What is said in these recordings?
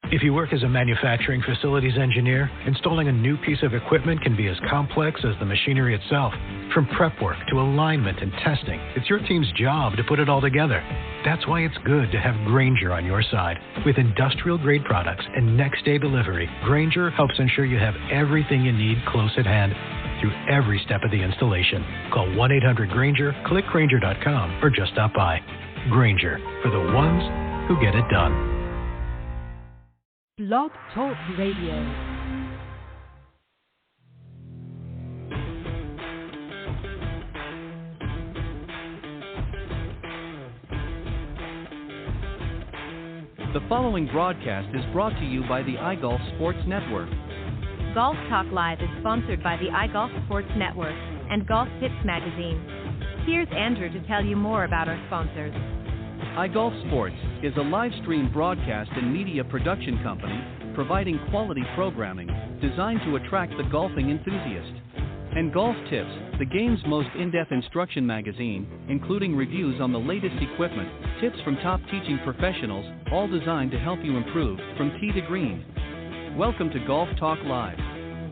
If you work as a manufacturing facilities engineer, installing a new piece of equipment can be as complex as the machinery itself. From prep work to alignment and testing, it's your team's job to put it all together. That's why it's good to have Grainger on your side. With industrial-grade products and next-day delivery, Grainger helps ensure you have everything you need close at hand through every step of the installation. Call 1-800-GRAINGER, click Grainger.com, or just stop by. Grainger, for the ones who get it done. Blog Talk Radio. The following broadcast is brought to you by the iGolf Sports Network. Golf Talk Live is sponsored by the iGolf Sports Network and Golf Tips Magazine. Here's Andrew to tell you more about our sponsors. iGolf Sports is a live stream broadcast and media production company providing quality programming designed to attract the golfing enthusiast. And Golf Tips, the game's most in-depth instruction magazine, including reviews on the latest equipment, tips from top teaching professionals, all designed to help you improve from tee to green. Welcome to Golf Talk Live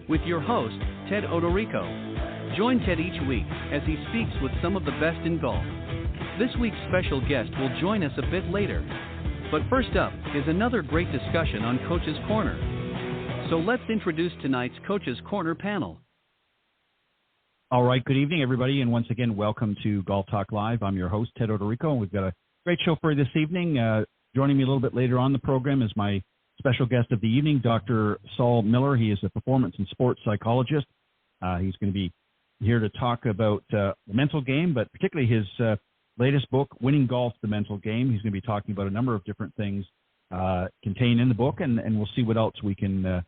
with your host, Ted Odorico. Join Ted each week as he speaks with some of the best in golf. This week's special guest will join us a bit later. But first up is another great discussion on Coach's Corner. So let's introduce tonight's Coach's Corner panel. All right, good evening, everybody, and once again, welcome to Golf Talk Live. I'm your host, Ted Odorico, and we've got a great show for you this evening. Joining me a little bit later on the program is my special guest of the evening, Dr. Saul Miller. He is a performance and sports psychologist. He's going to be here to talk about the mental game, but particularly his latest book, Winning Golf, The Mental Game. He's going to be talking about a number of different things contained in the book, and we'll see what else we can,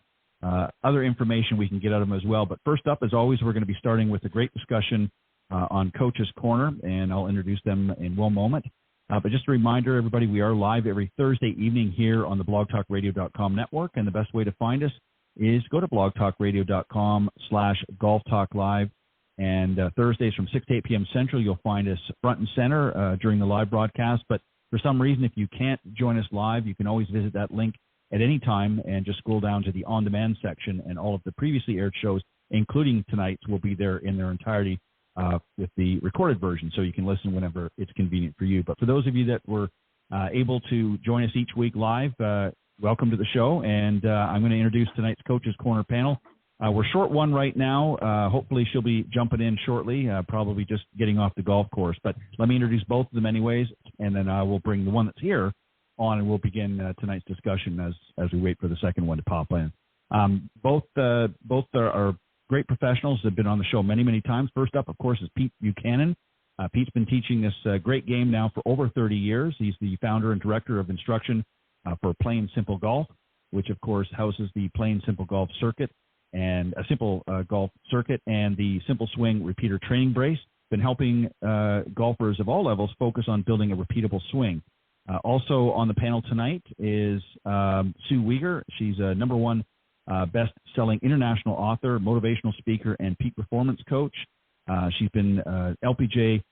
other information we can get out of him as well. But first up, as always, we're going to be starting with a great discussion on Coach's Corner, and I'll introduce them in one moment. But just a reminder, everybody, we are live every Thursday evening here on the blogtalkradio.com network, and the best way to find us is go to blogtalkradio.com/golftalklive. And Thursdays from 6 to 8 p.m. Central, you'll find us front and center during the live broadcast. But for some reason, if you can't join us live, you can always visit that link at any time and just scroll down to the on-demand section. And all of the previously aired shows, including tonight's, will be there in their entirety with the recorded version. So you can listen whenever it's convenient for you. But for those of you that were able to join us each week live, welcome to the show. And I'm going to introduce tonight's Coach's Corner panel. We're short one right now. Hopefully she'll be jumping in shortly, probably just getting off the golf course. But let me introduce both of them anyways, and then we'll bring the one that's here on, and we'll begin tonight's discussion as we wait for the second one to pop in. Both are great professionals that have been on the show many, many times. First up, of course, is Pete Buchanan. Pete's been teaching this great game now for over 30 years. He's the founder and director of instruction for Plain Simple Golf, which, of course, houses the Plain Simple Golf Circuit and a simple golf circuit and the Simple Swing Repeater Training Brace. Been helping golfers of all levels focus on building a repeatable swing. Also on the panel tonight is Sue Weger. She's a #1 best-selling international author, motivational speaker, and peak performance coach. She's been LPGA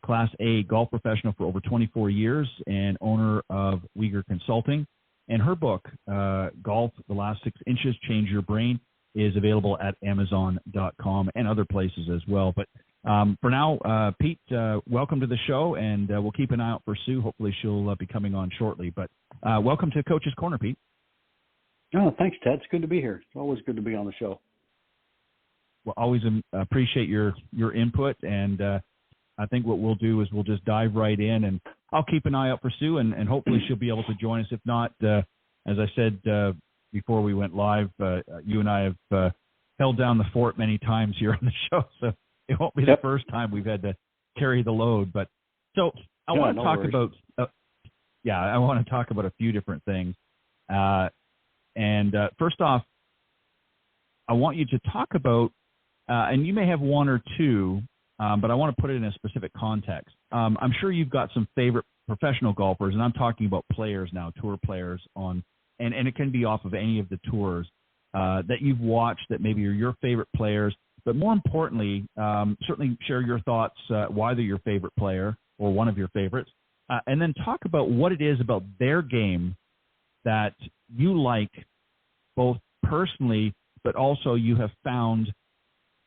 Class A golf professional for over 24 years and owner of Weger Consulting. And her book, Golf, The Last 6 Inches, Change Your Brain, is available at Amazon.com and other places as well. But for now, Pete, welcome to the show, and we'll keep an eye out for Sue. Hopefully she'll be coming on shortly. But welcome to Coach's Corner, Pete. Oh, thanks, Ted. It's good to be here. It's always good to be on the show. Well, always appreciate your input, and I think what we'll do is we'll just dive right in, and I'll keep an eye out for Sue, and hopefully she'll be able to join us. If not, as I said before we went live, you and I have held down the fort many times here on the show, so it won't be the first time we've had to carry the load. But so I want to talk about, I want to talk about a few different things. And first off, I want you to talk about, and you may have one or two, but I want to put it in a specific context. I'm sure you've got some favorite professional golfers, and I'm talking about players now, tour players on. And it can be off of any of the tours that you've watched that maybe are your favorite players. But more importantly, certainly share your thoughts why they're your favorite player or one of your favorites. And then talk about what it is about their game that you like both personally, but also you have found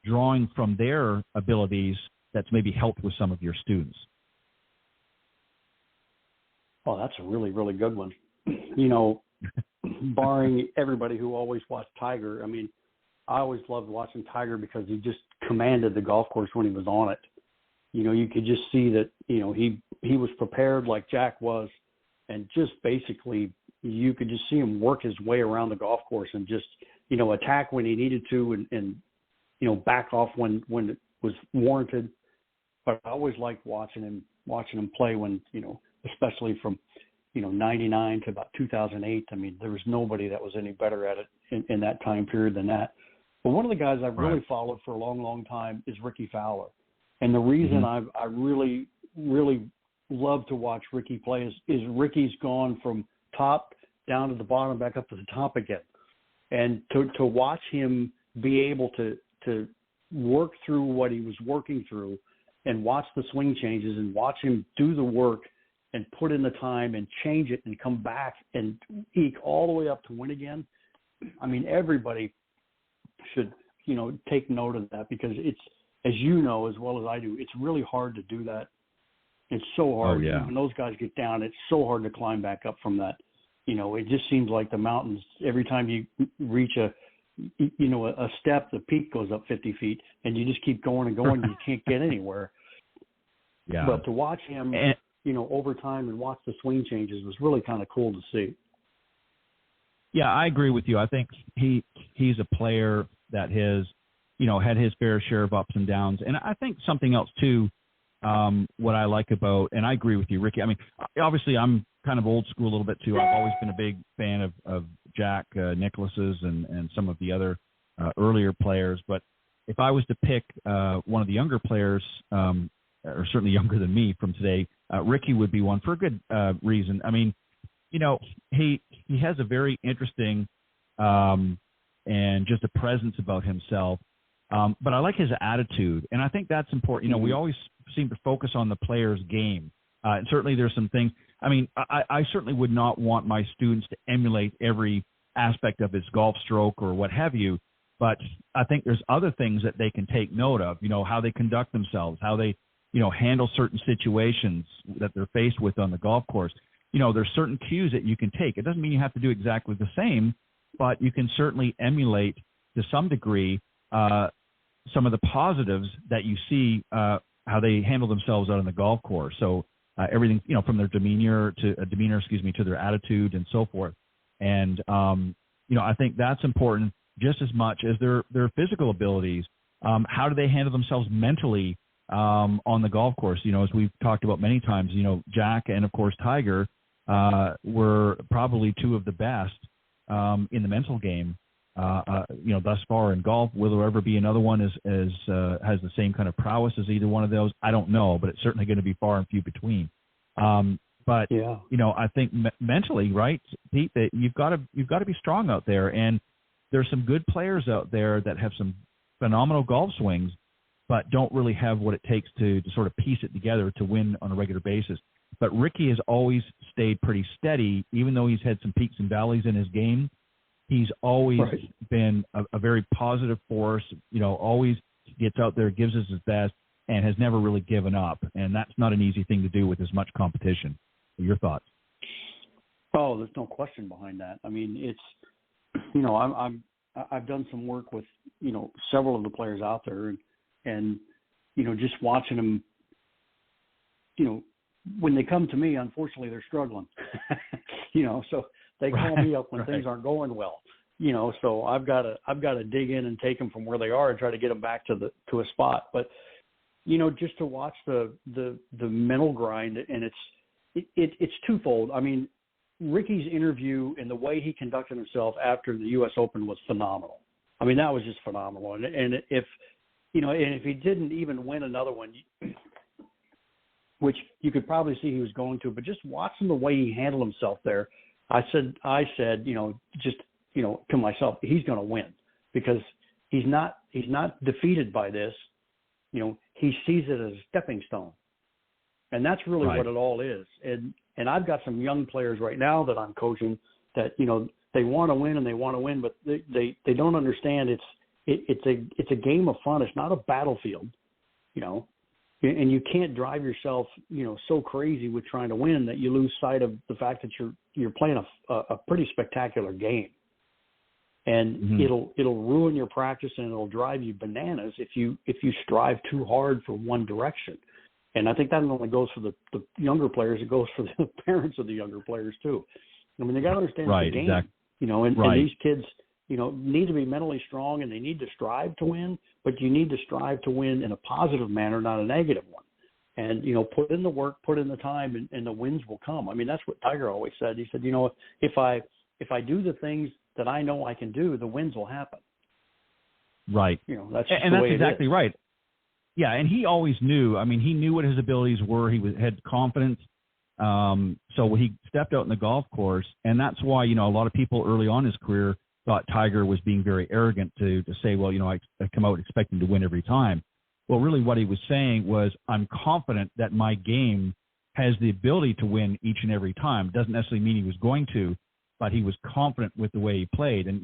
drawing from their abilities that's maybe helped with some of your students? Oh, that's a really, really good one. You know, barring everybody who always watched Tiger, I mean, I always loved watching Tiger because he just commanded the golf course when he was on it. You know, you could just see that, you know, he was prepared like Jack was, and just basically you could just see him work his way around the golf course and just, you know, attack when he needed to and you know, back off when it was warranted. But I always liked watching him play when, you know, especially from, you know, 99 to about 2008. I mean, there was nobody that was any better at it in that time period than that. But one of the guys I've really followed for a long, long time is Ricky Fowler. And the reason I really, really love to watch Ricky play is Ricky's gone from top down to the bottom, back up to the top again. And to watch him be able to work through what he was working through and watch the swing changes and watch him do the work and put in the time and change it and come back and eke all the way up to win again. I mean, everybody should, you know, take note of that, because it's, as you know, as well as I do, it's really hard to do that. It's so hard. Oh, yeah. When those guys get down, it's so hard to climb back up from that. You know, it just seems like the mountains, every time you reach a step, the peak goes up 50 feet, and you just keep going and going, and you can't get anywhere. Yeah. But to watch him, you know, over time and watch the swing changes was really kind of cool to see. Yeah, I agree with you. I think he's a player that has, you know, had his fair share of ups and downs. And I think something else too, what I like about, and I agree with you, Ricky. I mean, obviously I'm kind of old school a little bit too. I've always been a big fan of Jack Nicklaus's and some of the other earlier players. But if I was to pick one of the younger players, or certainly younger than me from today, Ricky would be one for a good reason. I mean, you know, he has a very interesting and just a presence about himself. But I like his attitude, and I think that's important. You know, we always seem to focus on the player's game. And certainly there's some things. I mean, I certainly would not want my students to emulate every aspect of his golf stroke or what have you, but I think there's other things that they can take note of, you know, how they conduct themselves, how they, you know, handle certain situations that they're faced with on the golf course. You know, there's certain cues that you can take. It doesn't mean you have to do exactly the same, but you can certainly emulate to some degree some of the positives that you see how they handle themselves out on the golf course. So everything, you know, from their demeanor, to their attitude and so forth. And, you know, I think that's important just as much as their physical abilities. How do they handle themselves mentally on the golf course? You know, as we've talked about many times, you know, Jack and, of course, Tiger were probably two of the best in the mental game, you know, thus far in golf. Will there ever be another one as has the same kind of prowess as either one of those? I don't know, but it's certainly going to be far and few between. But yeah, you know, I think mentally, right, Pete, that you've got to be strong out there, and there's some good players out there that have some phenomenal golf swings, but don't really have what it takes to sort of piece it together to win on a regular basis. But Ricky has always stayed pretty steady, even though he's had some peaks and valleys in his game. He's always been a very positive force, you know, always gets out there, gives us his best, and has never really given up. And that's not an easy thing to do with as much competition. Your thoughts? Oh, there's no question behind that. I mean, it's, you know, I've done some work with, you know, several of the players out there, and you know, just watching them, you know, when they come to me, unfortunately, they're struggling, you know, so they call me up when things aren't going well, you know, so I've got to dig in and take them from where they are and try to get them back to a spot. But, you know, just to watch the mental grind, and it's twofold. I mean, Ricky's interview and the way he conducted himself after the U.S. Open was phenomenal. I mean, that was just phenomenal. And if, you know, and if he didn't even win another one, which you could probably see he was going to, but just watching the way he handled himself there, I said, you know, just, you know, to myself, he's going to win, because he's not defeated by this. You know, he sees it as a stepping stone, and that's really what it all is. And I've got some young players right now that I'm coaching that they want to win and they want to win, but they don't understand it's a game of fun. It's not a battlefield, and you can't drive yourself so crazy with trying to win that you lose sight of the fact that you're playing a pretty spectacular game. And it'll ruin your practice, and it'll drive you bananas if you strive too hard for one direction. And I think that not only goes for the younger players, it goes for the parents of the younger players too. I mean, they got to understand the game, exactly. And these kids, need to be mentally strong, and they need to strive to win, but you need to strive to win in a positive manner, not a negative one. And, put in the work, put in the time, and the wins will come. I mean, that's what Tiger always said. He said, if I do the things that I know I can do, the wins will happen. Right. That's exactly right. Yeah, and he always knew. I mean, he knew what his abilities were. He had confidence. So he stepped out in the golf course, and that's why, a lot of people early on in his career thought Tiger was being very arrogant to say, well, I come out expecting to win every time. Well, really what he was saying was, I'm confident that my game has the ability to win each and every time. Doesn't necessarily mean he was going to, but he was confident with the way he played. And,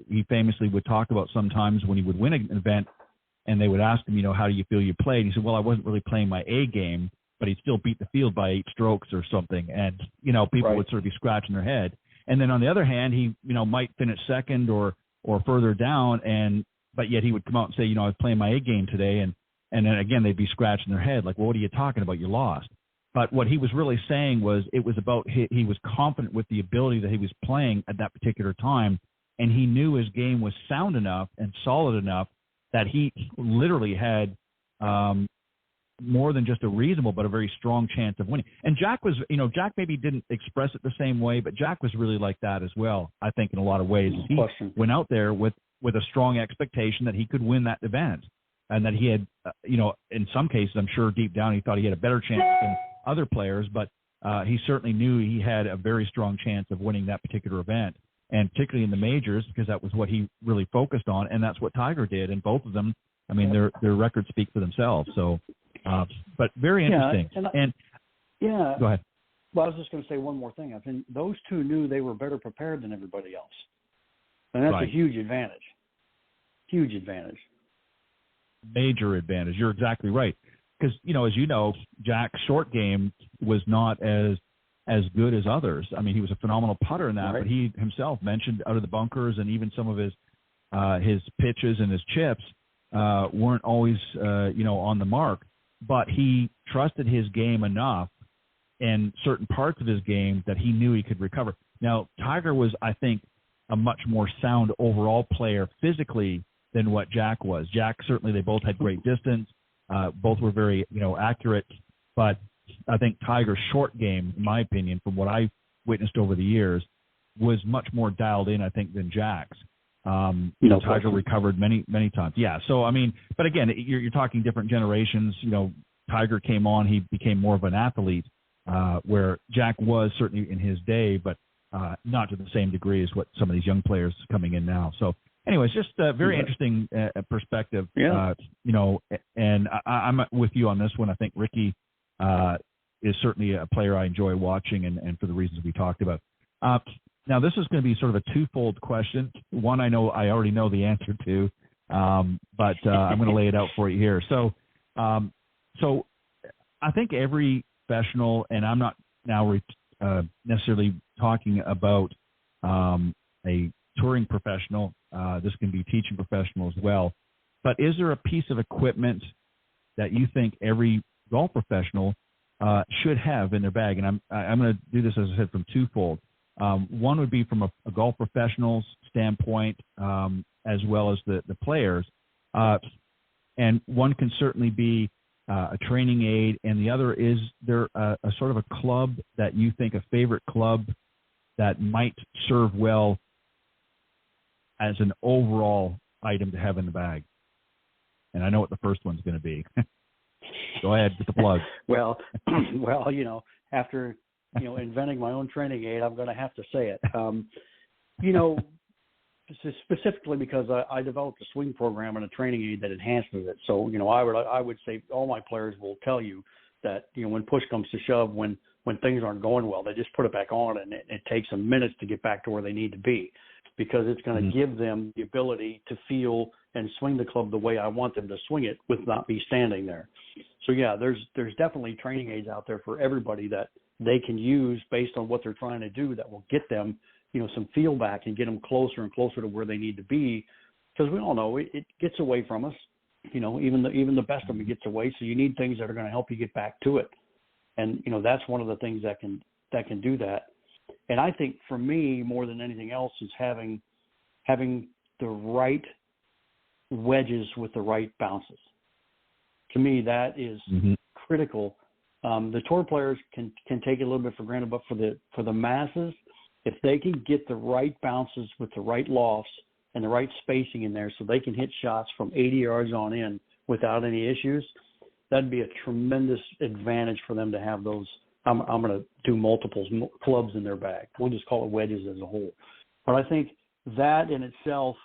he famously would talk about sometimes when he would win an event and they would ask him, how do you feel you played? And he said, well, I wasn't really playing my A game, but he'd still beat the field by 8 strokes or something. And, people would sort of be scratching their head. And then on the other hand, he, might finish second or further down, but yet he would come out and say, I was playing my A game today. And then again, they'd be scratching their head like, well, what are you talking about? You lost. But what he was really saying was it was about he was confident with the ability that he was playing at that particular time, and he knew his game was sound enough and solid enough that he literally had more than just a reasonable but a very strong chance of winning. And Jack was, Jack maybe didn't express it the same way, but Jack was really like that as well, I think, in a lot of ways. He went out there with a strong expectation that he could win that event, and that he had, in some cases, I'm sure deep down he thought he had a better chance than other players, but he certainly knew he had a very strong chance of winning that particular event, and particularly in the majors, because that was what he really focused on, and that's what Tiger did. And both of them, I mean, their records speak for themselves. So, but very interesting. Yeah, go ahead. Well, I was just going to say one more thing. I think those two knew they were better prepared than everybody else, and that's a huge advantage. Huge advantage. Major advantage. You're exactly right. Because, as you know, Jack's short game was not as good as others. I mean, he was a phenomenal putter in that, but he himself mentioned out of the bunkers, and even some of his pitches and his chips weren't always, on the mark. But he trusted his game enough and certain parts of his game that he knew he could recover. Now, Tiger was, I think, a much more sound overall player physically than what Jack was. Jack, certainly, they both had great distance. Both were very, accurate, but I think Tiger's short game, in my opinion, from what I witnessed over the years, was much more dialed in, I think, than Jack's. Tiger recovered many, many times. Yeah. So, I mean, but again, you're talking different generations. Tiger came on, he became more of an athlete, where Jack was certainly in his day, but not to the same degree as what some of these young players coming in now. So, anyways, just a very interesting perspective, and I'm with you on this one. I think Ricky is certainly a player I enjoy watching, and for the reasons we talked about. Now, this is going to be sort of a twofold question. One, I already know the answer to, but I'm going to lay it out for you here. So I think every professional, and I'm not now necessarily talking about a touring professional. This can be teaching professional as well. But is there a piece of equipment that you think every golf professional should have in their bag? And I'm going to do this, as I said, from twofold. One would be from a golf professional's standpoint, as well as the players. And one can certainly be a training aid, and the other is there a sort of a club that you think, a favorite club that might serve well as an overall item to have in the bag? And I know what the first one's going to be. Go ahead with the plug. Well, after inventing my own training aid, I'm going to have to say it. Specifically because I developed a swing program and a training aid that enhances it. So I would say all my players will tell you that when push comes to shove, when when things aren't going well. They just put it back on, and it takes them minutes to get back to where they need to be, because it's going to give them the ability to feel and swing the club the way I want them to swing it with not me standing there. So, yeah, there's definitely training aids out there for everybody that they can use based on what they're trying to do that will get them, some feel back and get them closer and closer to where they need to be, because we all know it gets away from us. Even the best of them gets away, so you need things that are going to help you get back to it. And, that's one of the things that can do that. And I think for me, more than anything else, is having the right wedges with the right bounces. To me, that is critical. The tour players can take it a little bit for granted, but for the masses, if they can get the right bounces with the right lofts and the right spacing in there, so they can hit shots from 80 yards on in without any issues, that'd be a tremendous advantage for them to have those. I'm going to do multiples, clubs in their bag. We'll just call it wedges as a whole. But I think that in itself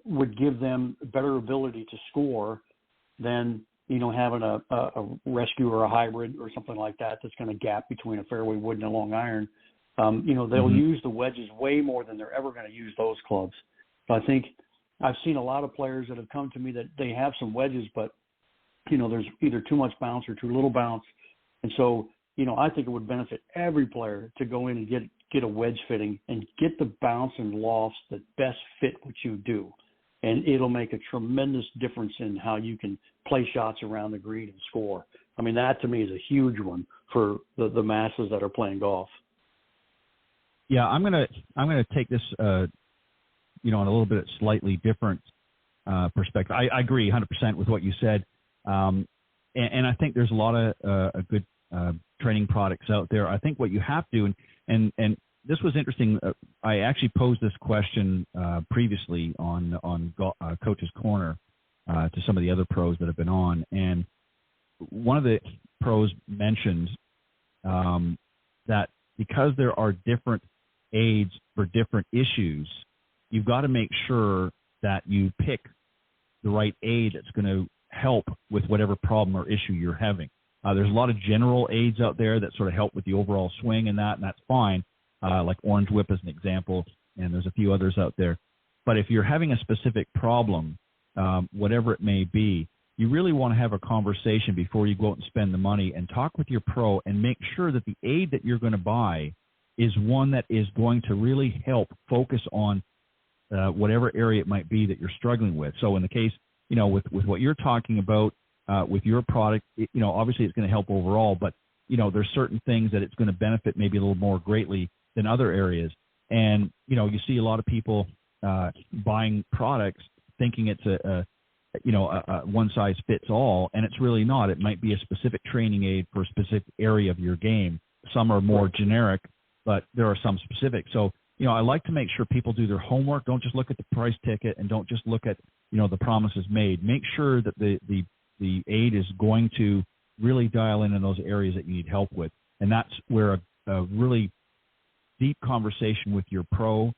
would give them better ability to score than, having a rescue or a hybrid or something like that that's going to gap between a fairway wood and a long iron. They'll use the wedges way more than they're ever going to use those clubs. So I think I've seen a lot of players that have come to me that they have some wedges, but, there's either too much bounce or too little bounce. And so, I think it would benefit every player to go in and get a wedge fitting and get the bounce and lofts that best fit what you do. And it'll make a tremendous difference in how you can play shots around the green and score. I mean, that to me is a huge one for the masses that are playing golf. Yeah, I'm gonna take this, on a little bit slightly different perspective. I agree 100% with what you said, and I think there's a lot of good training products out there. I think what you have to do, and this was interesting. I actually posed this question previously on Coach's Corner to some of the other pros that have been on, and one of the pros mentioned that because there are different aids for different issues, you've got to make sure that you pick the right aid that's going to help with whatever problem or issue you're having. There's a lot of general aids out there that sort of help with the overall swing and that's fine, like Orange Whip as an example, and there's a few others out there. But if you're having a specific problem, whatever it may be, you really want to have a conversation before you go out and spend the money and talk with your pro and make sure that the aid that you're going to buy is one that is going to really help focus on whatever area it might be that you're struggling with. So in the case, with what you're talking about with your product, obviously it's going to help overall, but, there's certain things that it's going to benefit maybe a little more greatly than other areas. And, you see a lot of people buying products thinking it's a one size fits all, and it's really not. It might be a specific training aid for a specific area of your game. Some are more generic, but there are some specific. So, I like to make sure people do their homework. Don't just look at the price ticket and don't just look at, the promises made. Make sure that the aid is going to really dial in those areas that you need help with. And that's where a really deep conversation with your pro,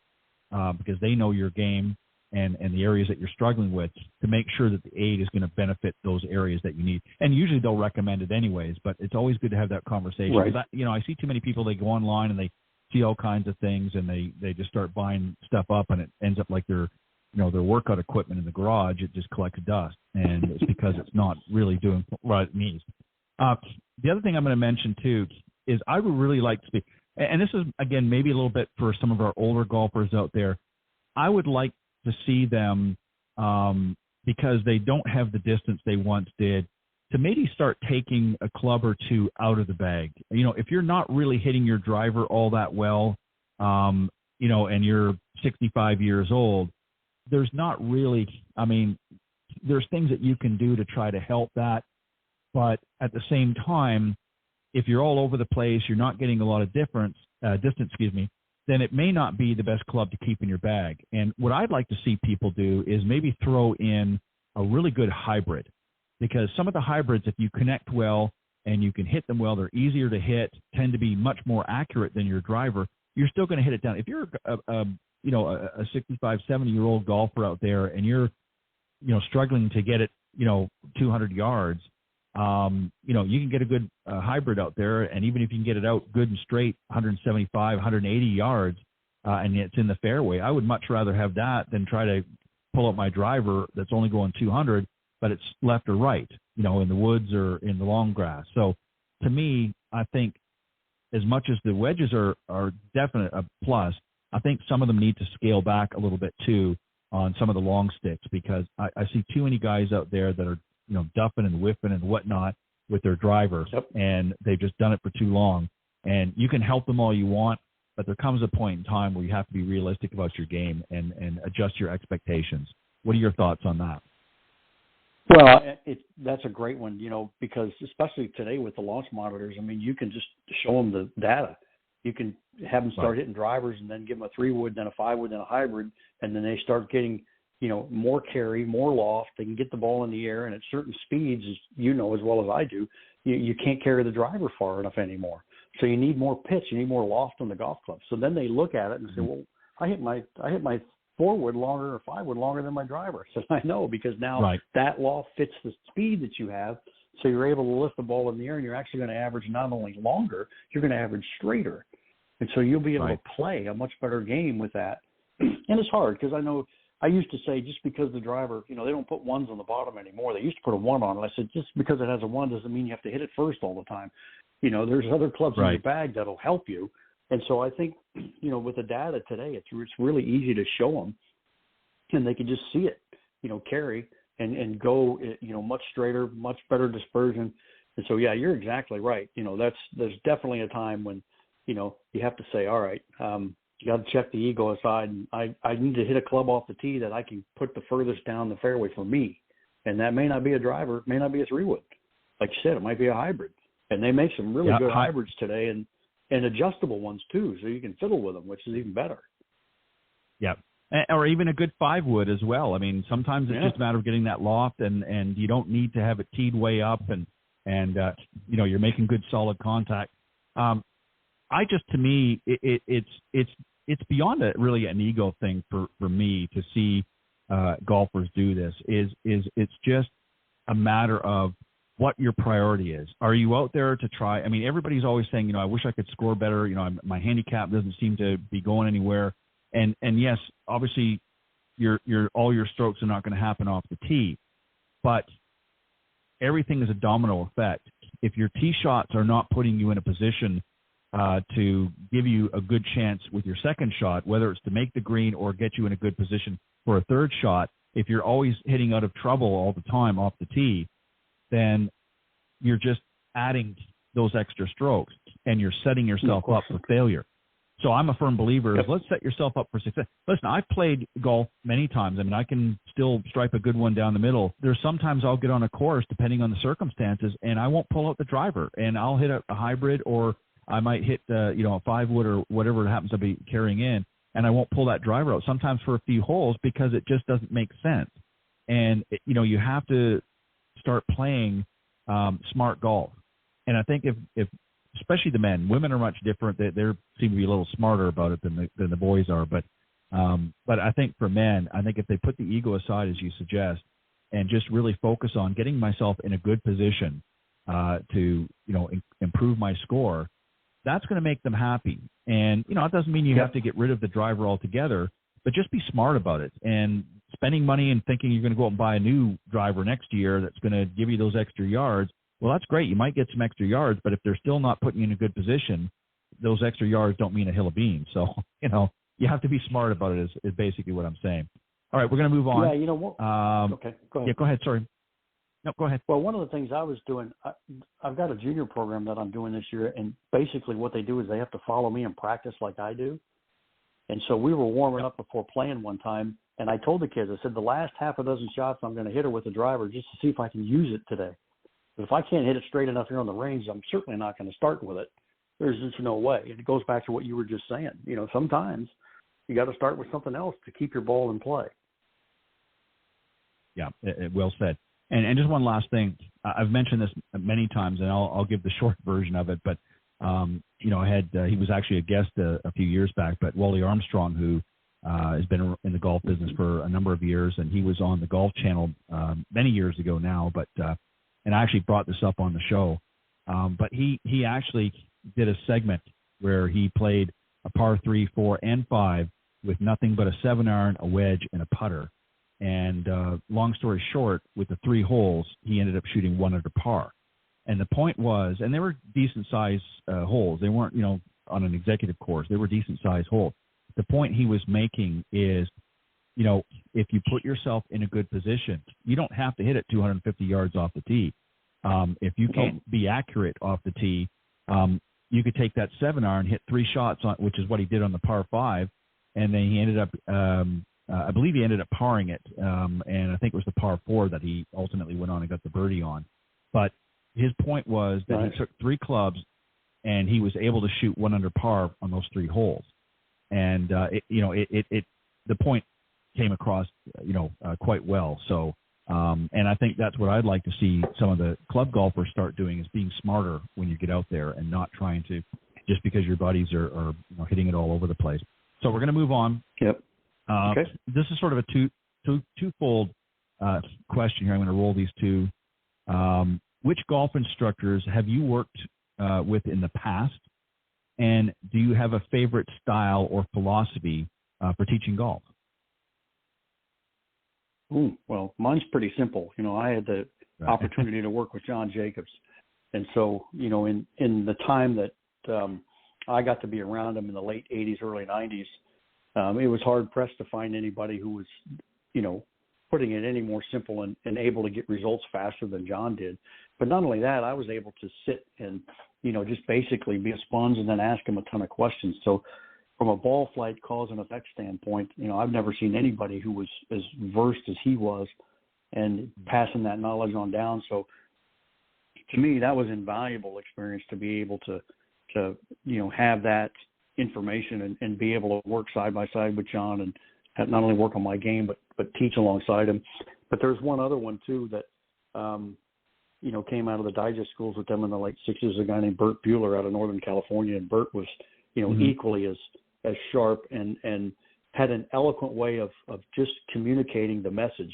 because they know your game and the areas that you're struggling with, to make sure that the aid is going to benefit those areas that you need. And usually they'll recommend it anyways, but it's always good to have that conversation. Right. I see too many people, they go online and they see all kinds of things and they just start buying stuff up, and it ends up like their workout equipment in the garage. It just collects dust, and it's because it's not really doing what it needs. The other thing I'm going to mention too is I would really like to be, and this is again maybe a little bit for some of our older golfers out there, I would like to see them, because they don't have the distance they once did, to maybe start taking a club or two out of the bag. If you're not really hitting your driver all that well, and you're 65 years old, there's not really, there's things that you can do to try to help that. But at the same time, if you're all over the place, you're not getting a lot of distance, then it may not be the best club to keep in your bag. And what I'd like to see people do is maybe throw in a really good hybrid, because some of the hybrids, if you connect well and you can hit them well, they're easier to hit, tend to be much more accurate than your driver. You're still going to hit it down. If you're a 65, 70-year-old golfer out there and you're, struggling to get it, 200 yards, You can get a good hybrid out there, and even if you can get it out good and straight, 175, 180 yards, and it's in the fairway, I would much rather have that than try to pull up my driver that's only going 200, but it's left or right, in the woods or in the long grass. So to me, I think as much as the wedges are definite a plus, I think some of them need to scale back a little bit too on some of the long sticks, because I see too many guys out there that are, duffing and whipping and whatnot with their driver, and they've just done it for too long. And you can help them all you want, but there comes a point in time where you have to be realistic about your game and adjust your expectations. What are your thoughts on that? Well, that's a great one, because especially today with the launch monitors, you can just show them the data. You can have them start hitting drivers and then give them a 3-wood, then a 5-wood, then a hybrid, and then they start getting, more carry, more loft. They can get the ball in the air, and at certain speeds, as as well as I do, you can't carry the driver far enough anymore. So you need more pitch, you need more loft on the golf club. So then they look at it and say, well, I hit my 4-wood longer or 5-wood longer than my driver. So I know, because now that loft fits the speed that you have. So you're able to lift the ball in the air, and you're actually going to average not only longer, you're going to average straighter. And so you'll be able to play a much better game with that. And it's hard, because I know I used to say, just because the driver, they don't put ones on the bottom anymore. They used to put a 1 on it. I said, just because it has a 1 doesn't mean you have to hit it first all the time. There's other clubs in your bag that'll help you. And so I think, with the data today, it's really easy to show them, and they can just see it, carry and go, much straighter, much better dispersion. And so, yeah, you're exactly right. There's definitely a time when, you have to say, all right, you got to check the ego aside. And I need to hit a club off the tee that I can put the furthest down the fairway for me. And that may not be a driver, may not be a 3-wood. Like you said, it might be a hybrid. And they make some really good hybrids today, and adjustable ones too, so you can fiddle with them, which is even better. Yeah, or even a good 5-wood as well. Sometimes it's just a matter of getting that loft, and you don't need to have it teed way up, and you're making good solid contact. To me, it's beyond really an ego thing for me to see golfers do this. It's just a matter of what your priority is. Are you out there to try? Everybody's always saying, I wish I could score better. My handicap doesn't seem to be going anywhere. And yes, obviously, all your strokes are not going to happen off the tee, but everything is a domino effect. If your tee shots are not putting you in a position to give you a good chance with your second shot, whether it's to make the green or get you in a good position for a third shot, if you're always hitting out of trouble all the time off the tee, then you're just adding those extra strokes, and you're setting yourself up for failure. So I'm a firm believer, let's set yourself up for success. Listen, I've played golf many times. I can still stripe a good one down the middle. There's sometimes I'll get on a course, depending on the circumstances, and I won't pull out the driver, and I'll hit a hybrid, or I might hit a 5-wood or whatever it happens to be carrying in, and I won't pull that driver out, sometimes for a few holes, because it just doesn't make sense. And, you have to start playing smart golf. And I think if especially the men, women are much different. They seem to be a little smarter about it than the boys are. But I think for men, I think if they put the ego aside, as you suggest, and just really focus on getting myself in a good position to improve my score, that's going to make them happy. And it doesn't mean you have to get rid of the driver altogether, but just be smart about it. And spending money and thinking you're going to go out and buy a new driver next year that's going to give you those extra yards, well, that's great. You might get some extra yards, but if they're still not putting you in a good position, those extra yards don't mean a hill of beans. So, you have to be smart about it is basically what I'm saying. All right, we're going to move on. Yeah, what? Okay, go ahead. Yeah, go ahead. Sorry. No, go ahead. Well, one of the things I was doing, I've got a junior program that I'm doing this year, and basically what they do is they have to follow me and practice like I do. And so we were warming up before playing one time, and I told the kids, I said, the last half a dozen shots I'm going to hit her with the driver just to see if I can use it today. But if I can't hit it straight enough here on the range, I'm certainly not going to start with it. There's just no way. And it goes back to what you were just saying. Sometimes you got to start with something else to keep your ball in play. Yeah, well said. And just one last thing. I've mentioned this many times, and I'll give the short version of it. But, I had he was actually a guest a few years back, but Wally Armstrong, who has been in the golf business for a number of years, and he was on the Golf Channel many years ago now. But and I actually brought this up on the show. But he actually did a segment where he played a par 3, 4, and 5 with nothing but a 7-iron, a wedge, and a putter. And long story short, with the 3 holes, he ended up shooting 1 under par. And the point was, and they were decent-sized holes. They weren't, on an executive course. They were decent-sized holes. The point he was making is, if you put yourself in a good position, you don't have to hit it 250 yards off the tee. If you can't be accurate off the tee, you could take that 7-iron, hit 3 shots, which is what he did on the par 5, and then he ended up, I believe he ended up parring it, and I think it was the par 4 that he ultimately went on and got the birdie on. But his point was that he took 3 clubs, and he was able to shoot 1 under par on those 3 holes. And the point came across, quite well. So, and I think that's what I'd like to see some of the club golfers start doing, is being smarter when you get out there and not trying to, just because your buddies are hitting it all over the place. So we're going to move on. Yep. Okay. This is sort of a twofold question here. I'm going to roll these two. Which golf instructors have you worked with in the past, and do you have a favorite style or philosophy for teaching golf? Well, mine's pretty simple. I had the opportunity to work with John Jacobs, and so in the time that I got to be around him in the late 80s, early 90s, it was hard pressed to find anybody who was, putting it any more simple and able to get results faster than John did. But not only that, I was able to sit and, just basically be a sponge and then ask him a ton of questions. So from a ball flight cause and effect standpoint, I've never seen anybody who was as versed as he was and passing that knowledge on down. So to me, that was invaluable experience to be able to have that information and be able to work side by side with John and have not only work on my game, but teach alongside him. But there's one other one too that, came out of the digest schools with them in the late 60s, a guy named Bert Bueller out of Northern California. And Bert was, equally as sharp and had an eloquent way of just communicating the message.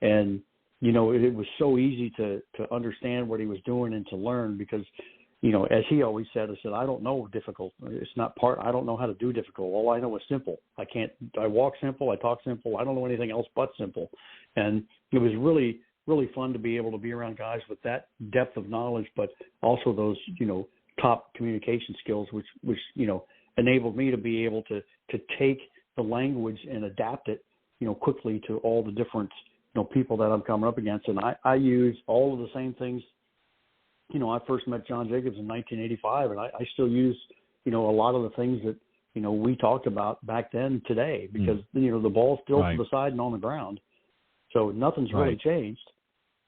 And, it was so easy to understand what he was doing and to learn because, as he always said, I don't know difficult. It's not I don't know how to do difficult. All I know is simple. I walk simple. I talk simple. I don't know anything else but simple. And it was really, really fun to be able to be around guys with that depth of knowledge, but also those, top communication skills, which enabled me to be able to take the language and adapt it, quickly to all the different, people that I'm coming up against. And I use all of the same things. I first met John Jacobs in 1985, and I still use, a lot of the things that, we talked about back then today because, the ball's still to the side and on the ground. So nothing's really changed.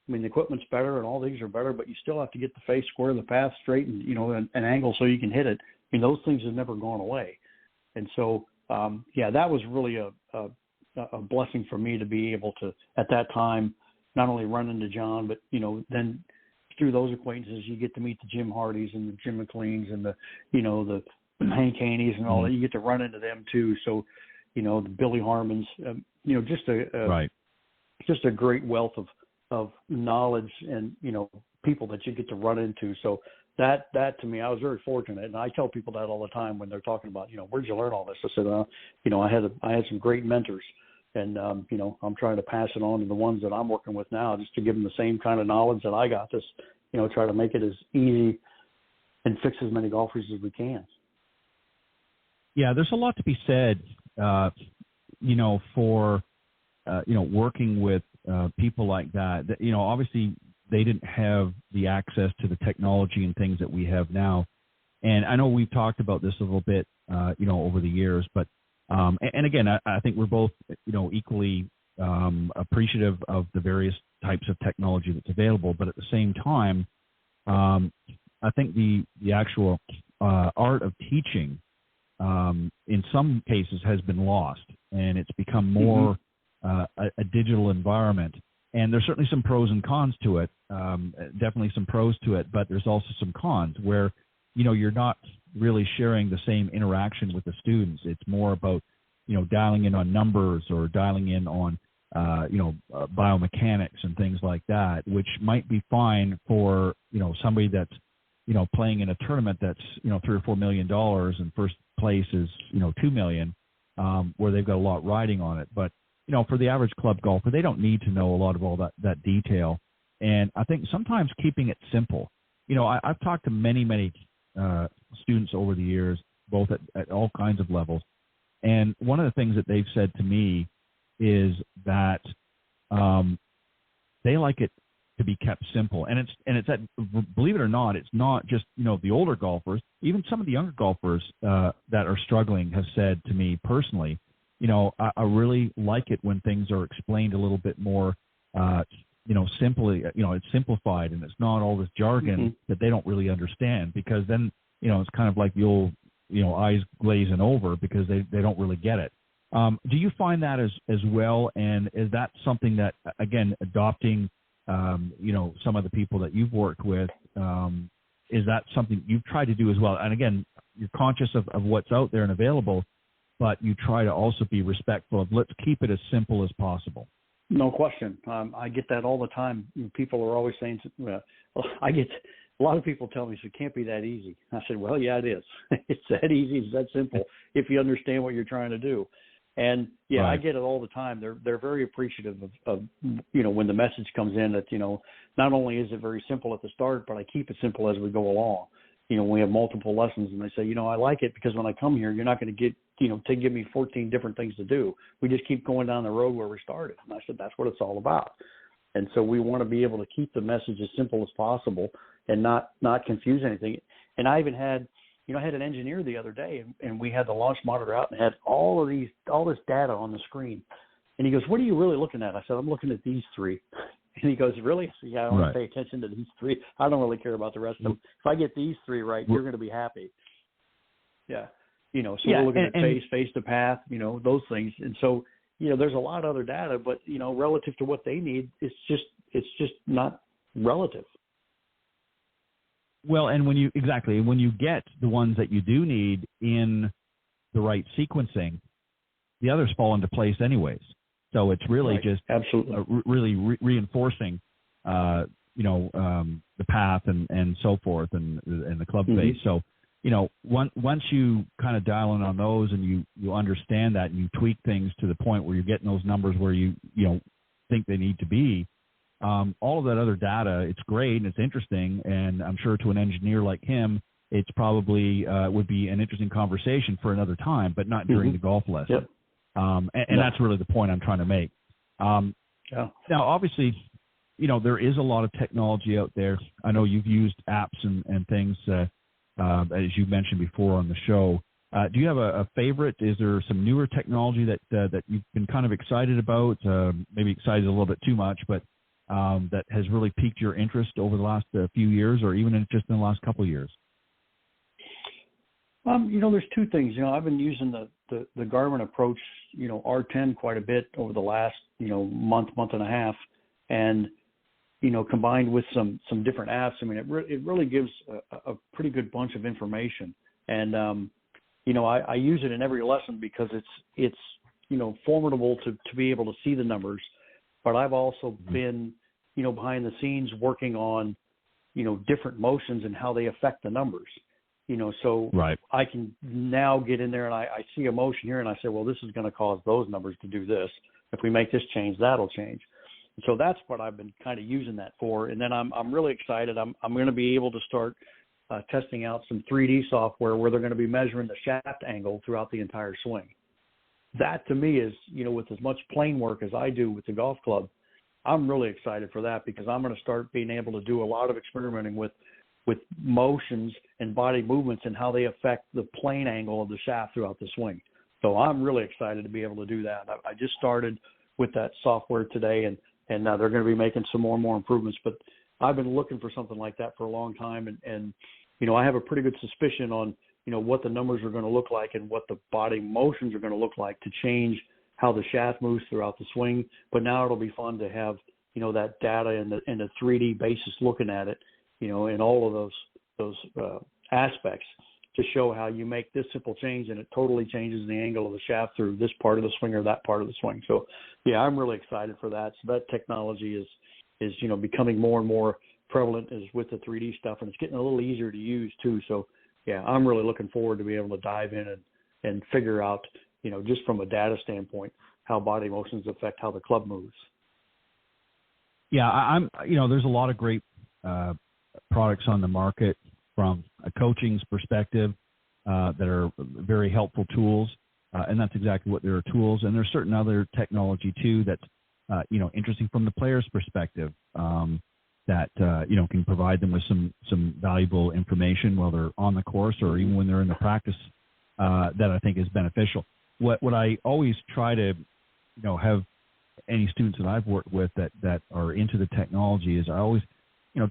I mean, the equipment's better and all these are better, but you still have to get the face square, the path straight, and, an angle so you can hit it. I mean, those things have never gone away. And so, that was really a blessing for me to be able to, at that time, not only run into John, but, then through those acquaintances, you get to meet the Jim Hardys and the Jim McLeans and the Hank Haney's and all that. You get to run into them too. So, the Billy Harmons, just a great wealth of knowledge and, people that you get to run into. So that to me, I was very fortunate. And I tell people that all the time when they're talking about, where'd you learn all this? I said, I had some great mentors and, I'm trying to pass it on to the ones that I'm working with now, just to give them the same kind of knowledge that I got, just, try to make it as easy and fix as many golfers as we can. Yeah, there's a lot to be said, for, working with people like that. Obviously they didn't have the access to the technology and things that we have now. And I know we've talked about this a little bit, over the years, but, and again, I think we're both, equally appreciative of the various types of technology that's available. But at the same time, I think the actual art of teaching, in some cases, has been lost, and it's become more a digital environment. And there's certainly some pros and cons to it, definitely some pros to it, but there's also some cons where, you're not really sharing the same interaction with the students. It's more about, dialing in on numbers or dialing in on, biomechanics and things like that, which might be fine for, somebody that's, playing in a tournament that's, $3 or $4 million and first place is, $2 million, where they've got a lot riding on it. But, for the average club golfer, they don't need to know a lot of all that detail. And I think sometimes keeping it simple, I've talked to many, many students over the years, both at all kinds of levels. And one of the things that they've said to me is that they like it to be kept simple. And it's that, believe it or not, it's not just, the older golfers, even some of the younger golfers that are struggling have said to me personally, I really like it when things are explained a little bit more, simply, it's simplified and it's not all this jargon that they don't really understand, because then, it's kind of like the old, eyes glazing over because they don't really get it. Do you find that as well? And is that something that, again, adopting, some of the people that you've worked with, is that something you've tried to do as well? And again, you're conscious of what's out there and available, but you try to also be respectful of, let's keep it as simple as possible. No question. I get that all the time. People are always saying, I get a lot of people tell me, it can't be that easy. I said, well, yeah, it is. It's that easy. It's that simple if you understand what you're trying to do. And, yeah, right. I get it all the time. They're very appreciative of when the message comes in that, not only is it very simple at the start, but I keep it simple as we go along. We have multiple lessons, and they say, I like it because when I come here, you're not going to get, to give me 14 different things to do. We just keep going down the road where we started. And I said, that's what it's all about. And so we want to be able to keep the message as simple as possible and not confuse anything. And I even had, I had an engineer the other day, and we had the launch monitor out and had all this data on the screen. And he goes, what are you really looking at? I said, I'm looking at these three. And he goes, really? I said, yeah, I want to pay attention to these three. I don't really care about the rest of them. If I get these three right, you're going to be happy. Yeah. We're looking at face to path, those things. And so, there's a lot of other data, but, relative to what they need, it's just not relative. Well, and when you get the ones that you do need in the right sequencing, the others fall into place anyways. So it's really just absolutely really reinforcing, the path and so forth and the club face. So, once you kind of dial in on those and you understand that and you tweak things to the point where you're getting those numbers where you think they need to be, all of that other data, it's great and it's interesting. And I'm sure to an engineer like him, it's probably would be an interesting conversation for another time, but not during the golf lesson. Yep. And that's really the point I'm trying to make. Now, obviously, there is a lot of technology out there. I know you've used apps and things, as you mentioned before on the show. Do you have a favorite? Is there some newer technology that you've been kind of excited about, maybe excited a little bit too much, but that has really piqued your interest over the last few years or even just in the last couple of years? There's two things. I've been using the Garmin approach, R10 quite a bit over the last, month and a half. And, combined with some different apps, it really gives a pretty good bunch of information. And, I use it in every lesson because it's formidable to be able to see the numbers. But I've also been, behind the scenes working on, different motions and how they affect the numbers. So I can now get in there and I see a motion here and I say, well, this is going to cause those numbers to do this. If we make this change, that'll change. And so that's what I've been kind of using that for. And then I'm really excited. I'm going to be able to start testing out some 3D software where they're going to be measuring the shaft angle throughout the entire swing. That to me is, with as much plane work as I do with the golf club, I'm really excited for that because I'm going to start being able to do a lot of experimenting with motions and body movements and how they affect the plane angle of the shaft throughout the swing. So I'm really excited to be able to do that. I just started with that software today, and they're going to be making some more and more improvements. But I've been looking for something like that for a long time, and I have a pretty good suspicion on what the numbers are going to look like and what the body motions are going to look like to change how the shaft moves throughout the swing. But now it'll be fun to have that data and the 3D basis looking at it. In all of those aspects, to show how you make this simple change and it totally changes the angle of the shaft through this part of the swing or that part of the swing. So, yeah, I'm really excited for that. So that technology is becoming more and more prevalent as with the 3D stuff, and it's getting a little easier to use too. So, yeah, I'm really looking forward to be able to dive in and figure out, just from a data standpoint, how body motions affect how the club moves. Yeah, there's a lot of great products on the market from a coaching's perspective that are very helpful tools, and that's exactly what they're, tools. And there's certain other technology too that's interesting from the player's perspective that can provide them with some valuable information while they're on the course or even when they're in the practice that I think is beneficial. What I always try to have any students that I've worked with that are into the technology is I always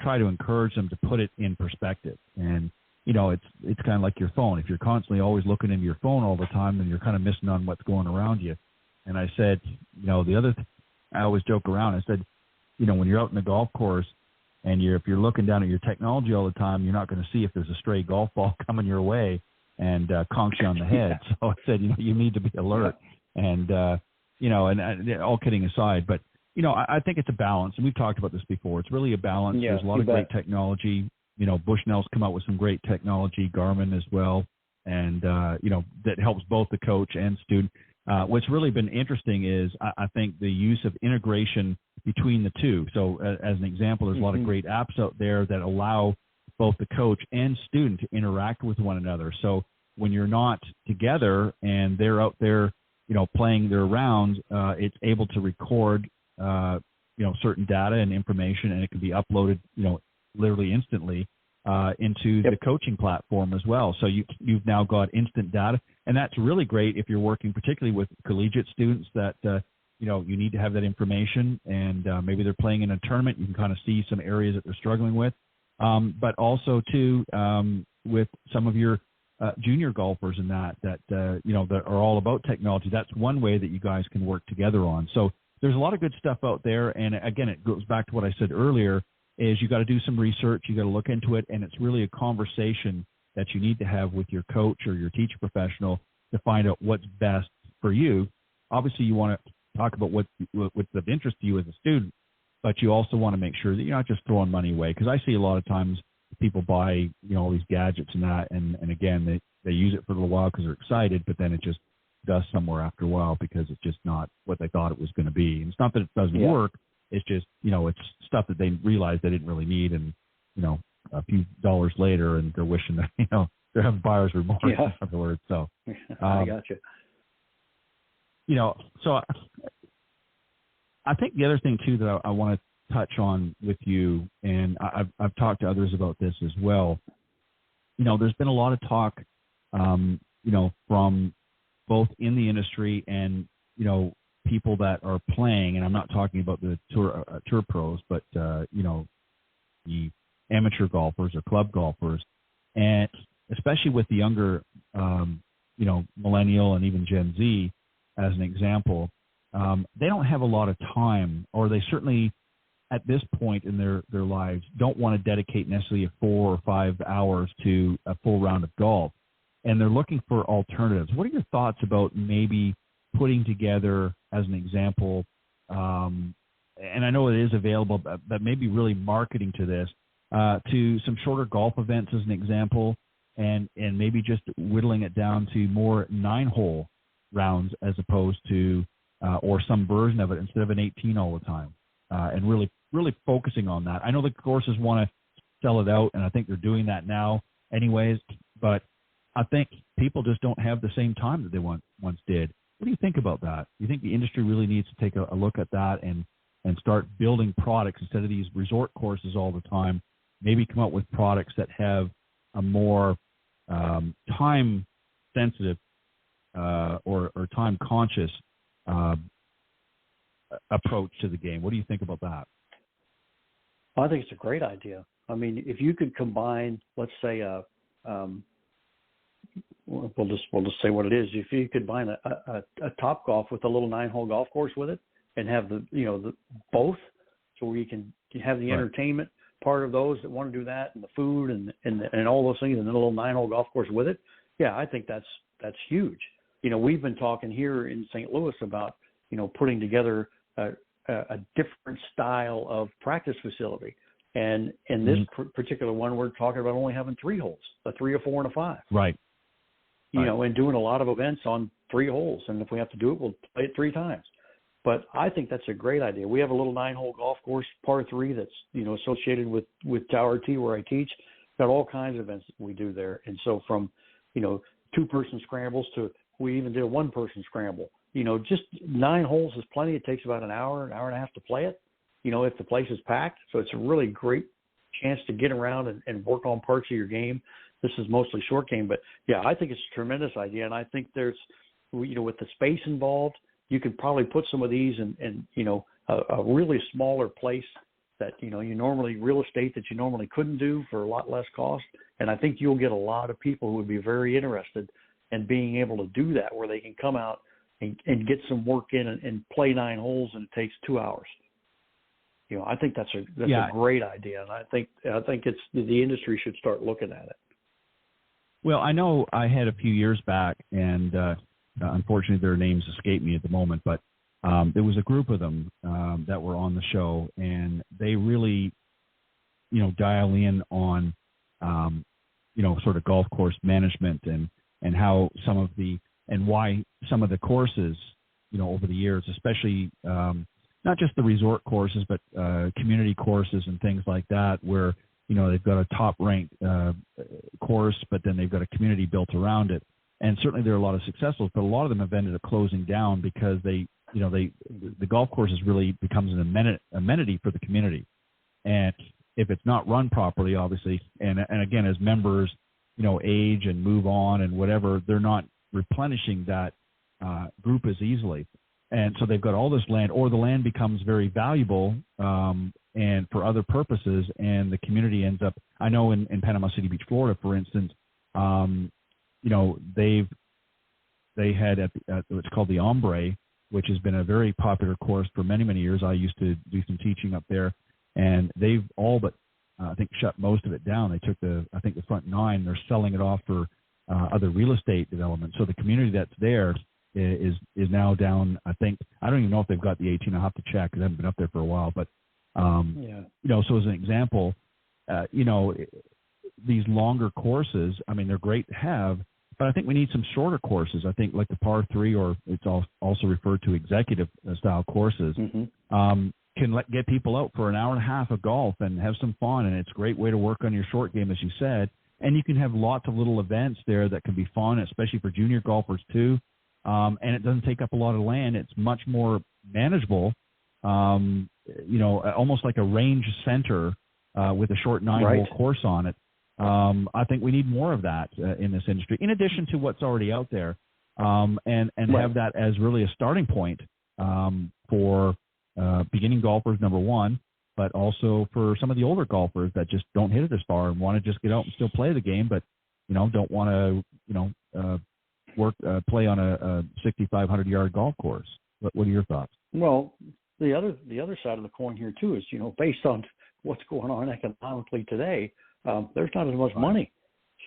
try to encourage them to put it in perspective. And it's kind of like your phone. If you're constantly always looking into your phone all the time, then you're kind of missing on what's going around you. And I said, I always joke around. I said, when you're out in the golf course and if you're looking down at your technology all the time, you're not going to see if there's a stray golf ball coming your way and conks you on the head. So I said, you need to be alert. And and all kidding aside, but I think it's a balance, and we've talked about this before. It's really a balance. Yeah, there's a lot of great technology. Bushnell's come out with some great technology, Garmin as well, and that helps both the coach and student. What's really been interesting is I think the use of integration between the two. So as an example, there's a lot of great apps out there that allow both the coach and student to interact with one another. So when you're not together and they're out there, playing their rounds, it's able to record, certain data and information, and it can be uploaded, literally instantly into the coaching platform as well. So you've now got instant data, and that's really great if you're working particularly with collegiate students that, you need to have that information, and maybe they're playing in a tournament. You can kind of see some areas that they're struggling with, but also too with some of your junior golfers and that that are all about technology. That's one way that you guys can work together on. So there's a lot of good stuff out there. And again, it goes back to what I said earlier, is you got to do some research. You got to look into it. And it's really a conversation that you need to have with your coach or your teacher professional to find out what's best for you. Obviously, you want to talk about what's of interest to you as a student, but you also want to make sure that you're not just throwing money away. Because I see a lot of times people buy, all these gadgets and that, and again, they use it for a little while because they're excited, but then it just does somewhere after a while because it's just not what they thought it was going to be. And it's not that it doesn't work. It's just, it's stuff that they realized they didn't really need. And, a few dollars later, and they're wishing that, they're having buyer's remorse afterwards. So I got you. So I think the other thing too that I want to touch on with you, and I've talked to others about this as well. There's been a lot of talk, from both in the industry and people that are playing, and I'm not talking about the tour pros, but the amateur golfers or club golfers, and especially with the younger, millennial and even Gen Z, as an example, they don't have a lot of time, or they certainly at this point in their lives don't want to dedicate necessarily 4 or 5 hours to a full round of golf, and they're looking for alternatives. What are your thoughts about maybe putting together, as an example, and I know it is available, but maybe really marketing to this, to some shorter golf events as an example, and maybe just whittling it down to more 9-hole rounds as opposed to, or some version of it instead of an 18 all the time, and really focusing on that. I know the courses want to sell it out, and I think they're doing that now anyways, but I think people just don't have the same time that they once did. What do you think about that? Do you think the industry really needs to take a look at that and start building products instead of these resort courses all the time? Maybe come up with products that have a more time-sensitive or time-conscious approach to the game. What do you think about that? I think it's a great idea. I mean, if you could combine, let's say, we'll just say what it is. If you could combine a Top Golf with a little 9-hole golf course with it, and have the both, so where you can have the entertainment, part of those that want to do that, and the food and all those things, and then a little 9-hole golf course with it, yeah, I think that's huge. We've been talking here in St. Louis about, putting together a different style of practice facility. And in this particular one, we're talking about only having 3 holes, a 3, a 4, and a 5. Right. And doing a lot of events on 3 holes. And if we have to do it, we'll play it 3 times. But I think that's a great idea. We have a little 9-hole golf course, par 3, that's, associated with Tower T where I teach. Got all kinds of events that we do there. And so from, 2-person scrambles to we even did a 1-person scramble. Just 9 holes is plenty. It takes about an hour and a half to play it, if the place is packed. So it's a really great chance to get around and work on parts of your game. This is mostly short game, but yeah, I think it's a tremendous idea. And I think there's, with the space involved, you could probably put some of these in a really smaller place that, you normally real estate that you normally couldn't do for a lot less cost. And I think you'll get a lot of people who would be very interested in being able to do that, where they can come out and get some work in and play 9 holes, and it takes 2 hours. I think that's a great idea, and I think it's the industry should start looking at it. Well, I know I had a few years back, and unfortunately their names escape me at the moment, but there was a group of them that were on the show, and they really, dial in on, sort of golf course management and how why some of the courses, over the years, especially not just the resort courses, but community courses and things like that, where, they've got a top-ranked course, but then they've got a community built around it. And certainly there are a lot of successfuls, but a lot of them have ended up closing down because the golf courses really becomes an amenity for the community. And if it's not run properly, obviously, and again, as members, age and move on and whatever, they're not replenishing that group as easily. And so they've got all this land, or the land becomes very valuable and for other purposes, and the community ends up, I know in Panama City Beach, Florida, for instance, they had at what's called the Ombre, which has been a very popular course for many, many years. I used to do some teaching up there, and they've all but I think shut most of it down. They took the front 9. They're selling it off for other real estate development. So the community that's there is now down. I don't even know if they've got the 18. I'll have to check. I haven't been up there for a while, but so as an example, these longer courses, I mean, they're great to have, but I think we need some shorter courses. I think like the par 3, or it's also referred to executive style courses, can get people out for an hour and a half of golf and have some fun. And it's a great way to work on your short game, as you said. And you can have lots of little events there that can be fun, especially for junior golfers too. And it doesn't take up a lot of land. It's much more manageable, almost like a range center with a short 9-hole course on it. I think we need more of that in this industry, in addition to what's already out there, and have that as really a starting point for beginning golfers, number one, but also for some of the older golfers that just don't hit it as far and want to just get out and still play the game, but don't want to play on a 6,500-yard golf course. What are your thoughts? Well, the other side of the coin here too is based on what's going on economically today. There's not as much money.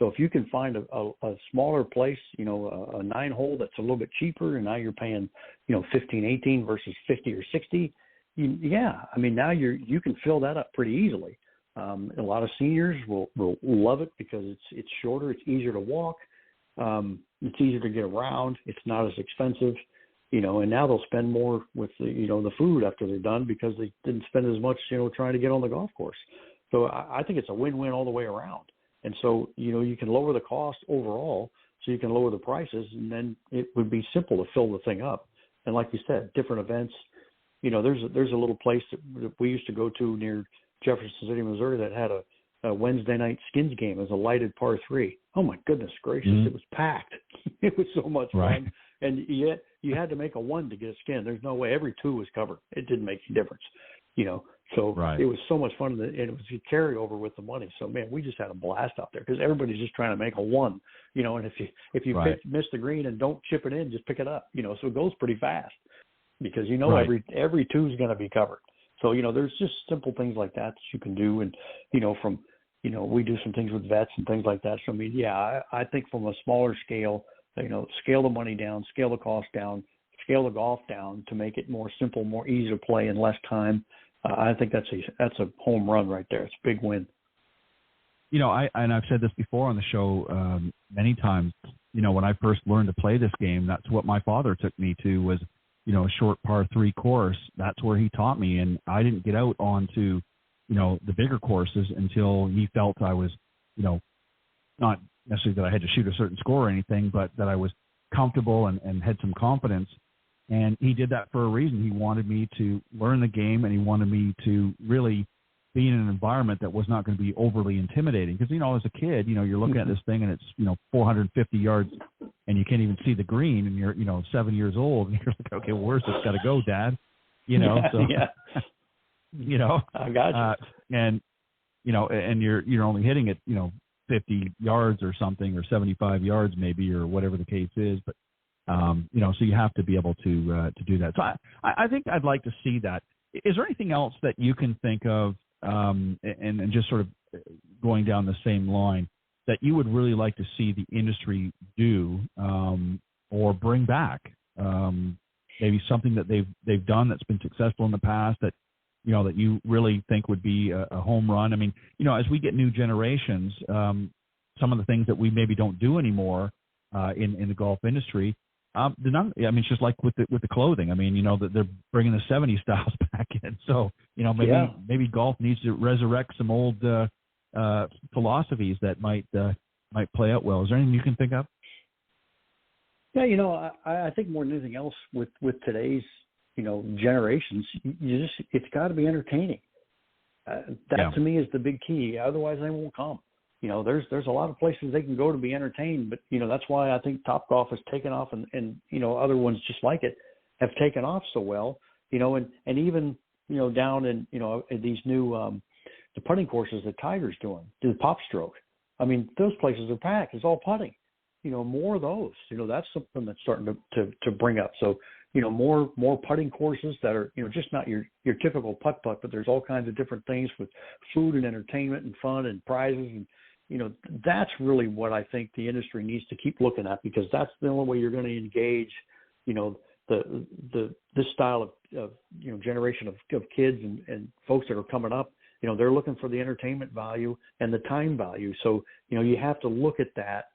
So if you can find a smaller place, a 9-hole that's a little bit cheaper, and now you're paying, 15, 18 versus 50 or 60, I mean, now you can fill that up pretty easily. A lot of seniors will love it because it's shorter, it's easier to walk, it's easier to get around, it's not as expensive, and now they'll spend more with the food after they're done because they didn't spend as much, trying to get on the golf course. So I think it's a win-win all the way around. And so, you can lower the cost overall, so you can lower the prices, and then it would be simple to fill the thing up. And like you said, different events, there's a little place that we used to go to near Jefferson City, Missouri, that had a Wednesday night skins game as a lighted par 3. Oh my goodness gracious. Mm-hmm. It was packed. It was so much fun. And yet you had to make a 1 to get a skin. There's no way. Every 2 was covered. It didn't make any difference, So It was so much fun, and it was a carryover with the money. So man, we just had a blast out there because everybody's just trying to make a 1, and if you miss the green and don't chip it in, just pick it up, so it goes pretty fast because every 2 is going to be covered. So, there's just simple things like that you can do. And, we do some things with vets and things like that. So, I think from a smaller scale, scale the money down, scale the cost down, scale the golf down to make it more simple, more easy to play in less time. I think that's a home run right there. It's a big win. I've said this before on the show many times. When I first learned to play this game, that's what my father took me to was, a short par 3 course. That's where he taught me, and I didn't get out onto, the bigger courses until he felt I was, not necessarily that I had to shoot a certain score or anything, but that I was comfortable and had some confidence. And he did that for a reason. He wanted me to learn the game, and he wanted me to really be in an environment that was not going to be overly intimidating. Because, as a kid, you're looking at this thing and it's, 450 yards and you can't even see the green and you're, 7 years old and you're like, okay, well, where's this got to go, Dad? I got you. And you're only hitting it, 50 yards or something, or 75 yards maybe, or whatever the case is. But, so you have to be able to do that. So I think I'd like to see that. Is there anything else that you can think of, and just sort of going down the same line, that you would really like to see the industry do or bring back? Maybe something that they've done that's been successful in the past that that you really think would be a home run. I mean, as we get new generations, some of the things that we maybe don't do anymore in the golf industry. It's just like with the clothing. I mean, that they're bringing the 70s styles back in. So, maybe golf needs to resurrect some old philosophies that might play out well. Is there anything you can think of? Yeah, I think more than anything else with today's, generations, it's got to be entertaining. That to me is the big key. Otherwise, they won't come. There's a lot of places they can go to be entertained, but, that's why I think Topgolf has taken off and other ones just like it have taken off so well, and even, down in, in these new, the putting courses that Tiger's doing, the Pop Stroke. I mean, those places are packed. It's all putting, more of those, that's something that's starting to bring up. So, more putting courses that are, just not your typical putt, but there's all kinds of different things with food and entertainment and fun and prizes. And, that's really what I think the industry needs to keep looking at, because that's the only way you're going to engage, this style of generation of kids and folks that are coming up. They're looking for the entertainment value and the time value. So, you have to look at that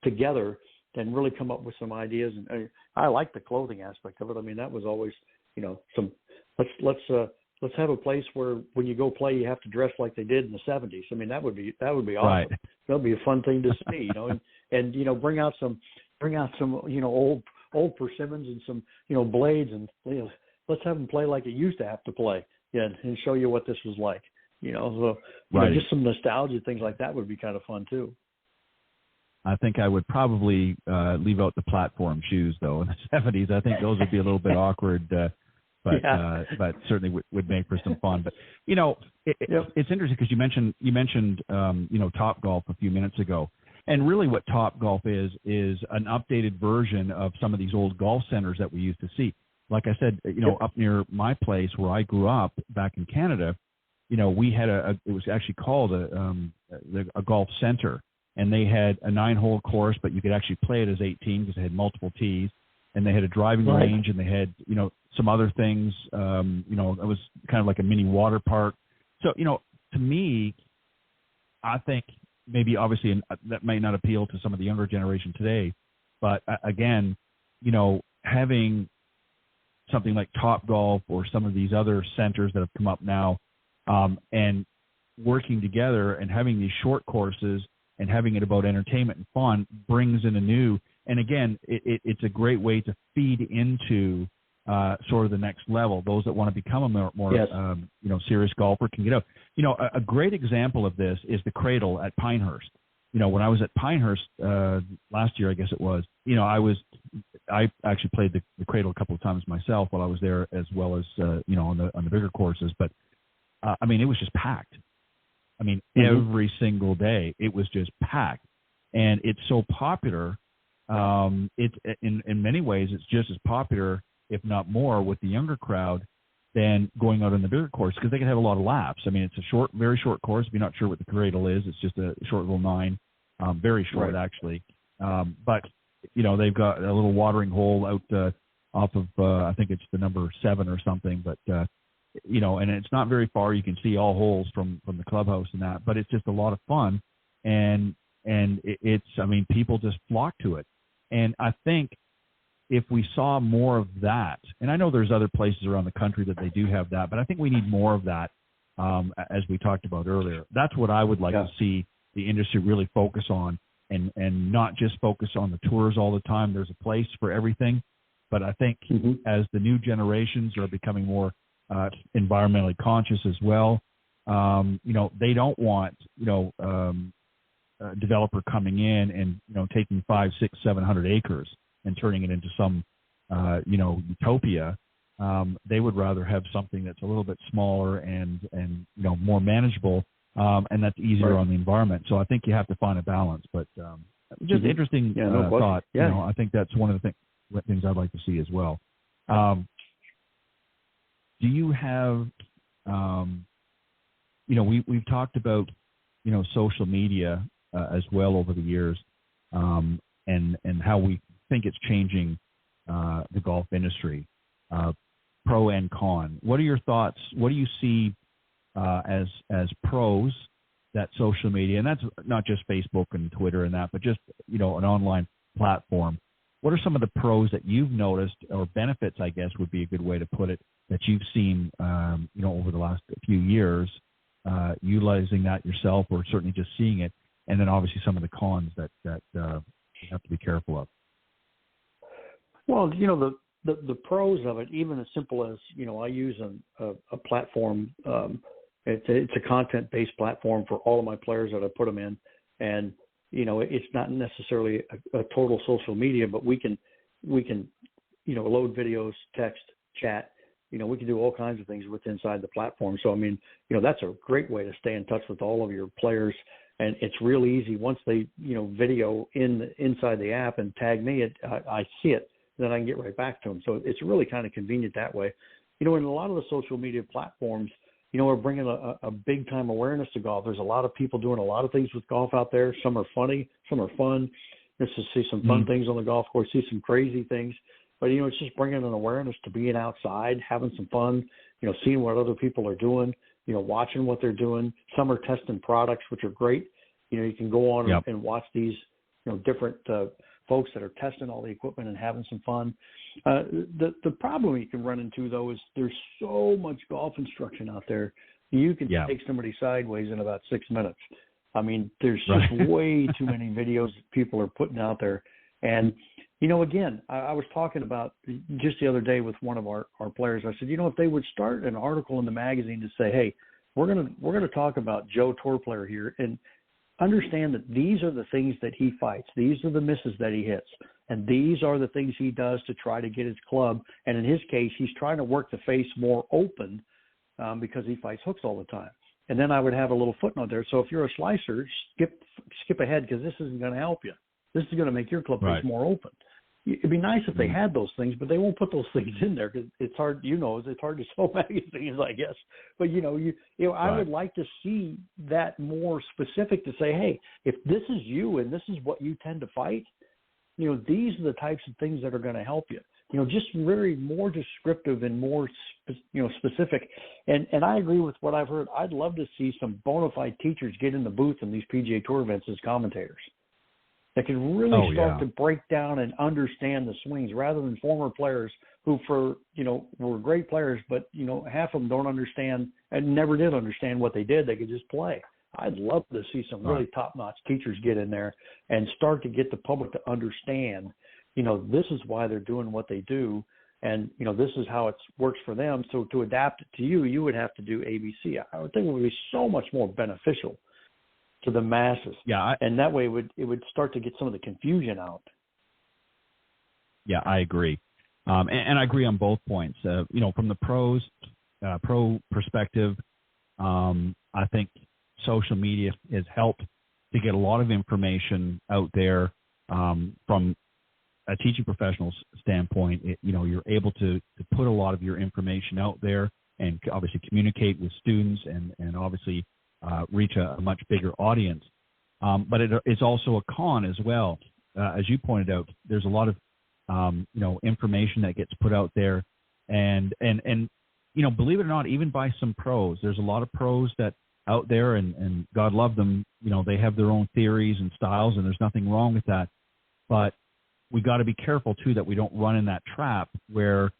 together and really come up with some ideas. And I like the clothing aspect of it. I mean, that was always, some let's have a place where when you go play, you have to dress like they did in the 70s. I mean, that would be awesome. Right. That'd be a fun thing to see, and bring out some, old persimmons and some, blades, and, let's have them play like it used to have to play. Yeah. And show you what this was like, so just some nostalgia things like that would be kind of fun too. I think I would probably leave out the platform shoes, though. In the 70s, I think those would be a little bit awkward, but certainly would make for some fun. But it's interesting because you mentioned Topgolf a few minutes ago, and really what Topgolf is an updated version of some of these old golf centers that we used to see. Like I said, up near my place where I grew up back in Canada, we had it was actually called a golf center. And they had a 9-hole course, but you could actually play it as 18 because they had multiple tees. And they had a driving range, and they had, some other things. It was kind of like a mini water park. So, to me, I think maybe obviously that might not appeal to some of the younger generation today. But again, having something like Topgolf or some of these other centers that have come up now, and working together and having these short courses and having it about entertainment and fun brings in a new, and again, it's a great way to feed into sort of the next level. Those that want to become a more serious golfer can get out. A great example of this is the Cradle at Pinehurst. When I was at Pinehurst last year, I guess it was, I actually played the Cradle a couple of times myself while I was there, as well as on the bigger courses. But it was just packed. Every single day it was just packed, and it's so popular. It's in many ways it's just as popular, if not more, with the younger crowd than going out on the bigger course because they can have a lot of laps. I mean, it's a short, very short course. If you're not sure what the cradle is, it's just a short little 9, very short actually. But they've got a little watering hole out off of I think it's the number 7 or something. But and it's not very far. You can see all holes from the clubhouse and that. But it's just a lot of fun, and it's I mean, people just flock to it, and I think if we saw more of that, and I know there's other places around the country that they do have that, but I think we need more of that, as we talked about earlier. That's what I would like to see the industry really focus on, and not just focus on the tours all the time. There's a place for everything, but I think as the new generations are becoming more environmentally conscious as well, they don't want a developer coming in and taking 500, 600, 700 acres and turning it into some, utopia. They would rather have something that's a little bit smaller and more manageable, and that's easier on the environment. So I think you have to find a balance. But just interesting thought. Yeah. I think that's one of the things I'd like to see as well. Do you have, we've talked about, social media as well over the years, and how we think it's changing the golf industry, pro and con. What are your thoughts? What do you see as pros that social media, and that's not just Facebook and Twitter and that, but just an online platform? What are some of the pros that you've noticed, or benefits, I guess would be a good way to put it, that you've seen over the last few years, utilizing that yourself, or certainly just seeing it, and then obviously some of the cons that you have to be careful of? Well, the pros of it, even as simple as, I use a platform. It's a content-based platform for all of my players that I put them in. And, it's not necessarily a total social media, but we can load videos, text, chat. We can do all kinds of things inside the platform. So, I mean, that's a great way to stay in touch with all of your players. And it's real easy. Once they, video inside the app and tag me, I see it. Then I can get right back to them. So it's really kind of convenient that way. In a lot of the social media platforms, we're bringing a big time awareness to golf. There's a lot of people doing a lot of things with golf out there. Some are funny, some are fun. Just to see some fun things on the golf course, see some crazy things. But, it's just bringing an awareness to being outside, having some fun, seeing what other people are doing, watching what they're doing. Some are testing products, which are great. You can go on and watch these, different folks that are testing all the equipment and having some fun. The problem you can run into, though, is there's so much golf instruction out there. You can take somebody sideways in about 6 minutes. I mean, there's just way too many videos that people are putting out there. And, again, I was talking about just the other day with one of our players. I said, if they would start an article in the magazine to say, hey, we're gonna talk about Joe Tour player here, and understand that these are the things that he fights. These are the misses that he hits. And these are the things he does to try to get his club. And in his case, he's trying to work the face more open because he fights hooks all the time. And then I would have a little footnote there. So if you're a slicer, skip ahead, because this isn't going to help you. This is going to make your club face more open. It'd be nice if they had those things, but they won't put those things in there because it's hard. It's hard to sell magazines, I guess. But I would like to see that more specific to say, hey, if this is you and this is what you tend to fight, these are the types of things that are going to help you. Just very more descriptive and more specific. And I agree with what I've heard. I'd love to see some bona fide teachers get in the booth in these PGA Tour events as commentators that can really start to break down and understand the swings, rather than former players who were great players, but, half of them don't understand and never did understand what they did. They could just play. I'd love to see some really top-notch teachers get in there and start to get the public to understand, this is why they're doing what they do. And, this is how it works for them. So to adapt it to you would have to do ABC. I would think it would be so much more beneficial to the masses. And that way it would start to get some of the confusion out. Yeah, I agree. And I agree on both points. From the pro perspective, I think social media has helped to get a lot of information out there from a teaching professional's standpoint. You're able to put a lot of your information out there and obviously communicate with students and obviously reach a much bigger audience. But it's also a con as well. As you pointed out, there's a lot of information that gets put out there, and believe it or not, even by some pros, there's a lot of pros that out there, and God love them. They have their own theories and styles, and there's nothing wrong with that. But we got to be careful too that we don't run in that trap where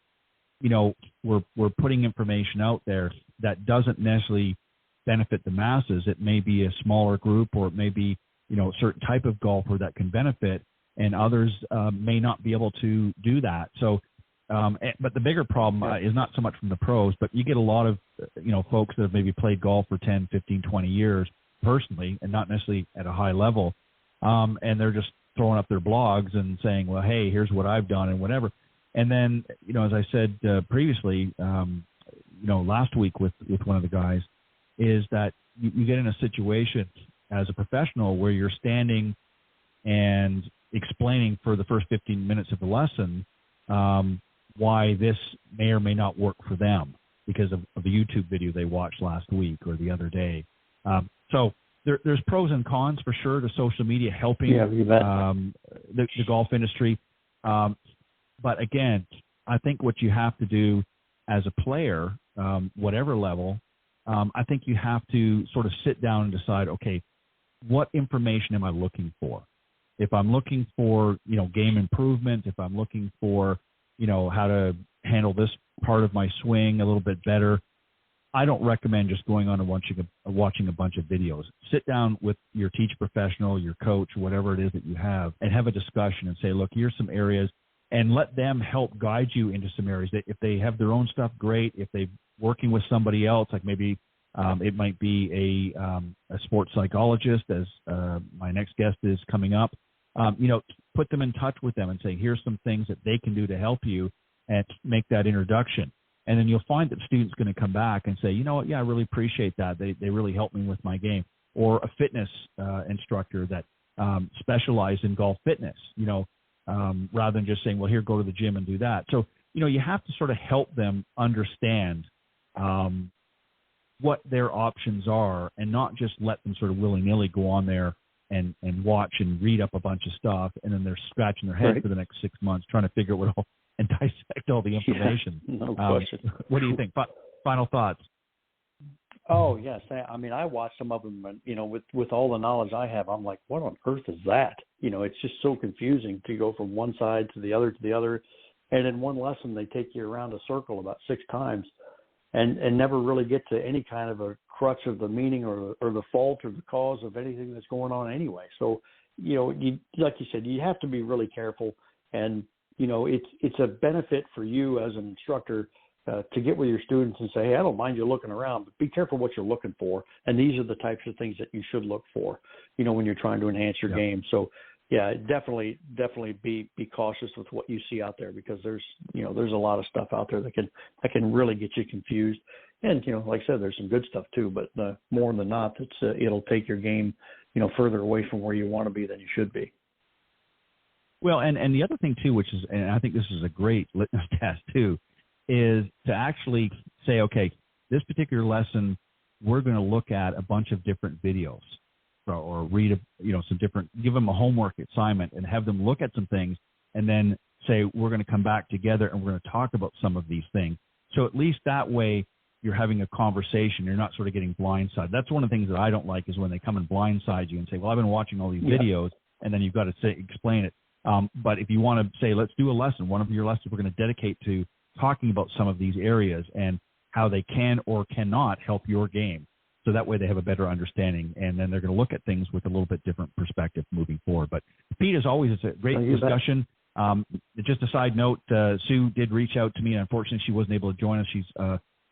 we're putting information out there that doesn't necessarily benefit the masses. It may be a smaller group, or it may be a certain type of golfer that can benefit, and others may not be able to do that. So, but the bigger problem is not so much from the pros, but you get a lot of folks that have maybe played golf for 10, 15, 20 years personally, and not necessarily at a high level, and they're just throwing up their blogs and saying, well, hey, here's what I've done and whatever. And then, as I said previously, last week with one of the guys, is that you get in a situation as a professional where you're standing and explaining for the first 15 minutes of the lesson why this may or may not work for them because of a YouTube video they watched last week or the other day. So there's pros and cons for sure to social media helping the golf industry. But again, I think what you have to do as a player, whatever level, I think you have to sort of sit down and decide, okay, what information am I looking for? If I'm looking for, game improvement, if I'm looking for, how to handle this part of my swing a little bit better, I don't recommend just going on and watching a bunch of videos. Sit down with your teach professional, your coach, whatever it is that you have, and have a discussion and say, look, here's some areas, and let them help guide you into some areas. If they have their own stuff, great. If they're working with somebody else, like maybe it might be a sports psychologist, as my next guest is coming up, put them in touch with them and say, here's some things that they can do to help you and make that introduction. And then you'll find that the student's going to come back and say, you know what, yeah, I really appreciate that. They really helped me with my game. Or a fitness instructor that specialized in golf fitness, rather than just saying, well, here, go to the gym and do that. So, you have to sort of help them understand what their options are and not just let them sort of willy-nilly go on there and watch and read up a bunch of stuff, and then they're scratching their head for the next 6 months trying to figure out what all and dissect all the information. Yeah, no question. What do you think? Final thoughts? Oh, yes. I mean, I watch some of them, and, with all the knowledge I have, I'm like, what on earth is that? It's just so confusing to go from one side to the other. And in one lesson, they take you around a circle about 6 times and never really get to any kind of a crux of the meaning or the fault or the cause of anything that's going on anyway. So, like you said, you have to be really careful. And, it's a benefit for you as an instructor to get with your students and say, hey, I don't mind you looking around, but be careful what you're looking for. And these are the types of things that you should look for, when you're trying to enhance your game. So, yeah, definitely be cautious with what you see out there, because there's a lot of stuff out there that can really get you confused. And, like I said, there's some good stuff too, but more than not, it'll take your game, further away from where you want to be than you should be. Well, and the other thing too, which is, and I think this is a great litmus test too, is to actually say, okay, this particular lesson, we're going to look at a bunch of different videos or read, some different, give them a homework assignment and have them look at some things and then say, we're going to come back together and we're going to talk about some of these things. So at least that way you're having a conversation. You're not sort of getting blindsided. That's one of the things that I don't like, is when they come and blindside you and say, well, I've been watching all these videos, and then you've got to explain it. But if you want to say, let's do a lesson, one of your lessons we're going to dedicate to talking about some of these areas and how they can or cannot help your game. So that way they have a better understanding, and then they're going to look at things with a little bit different perspective moving forward. But Pete, as always, it's a great discussion. Just a side note, Sue did reach out to me, and unfortunately she wasn't able to join us. She's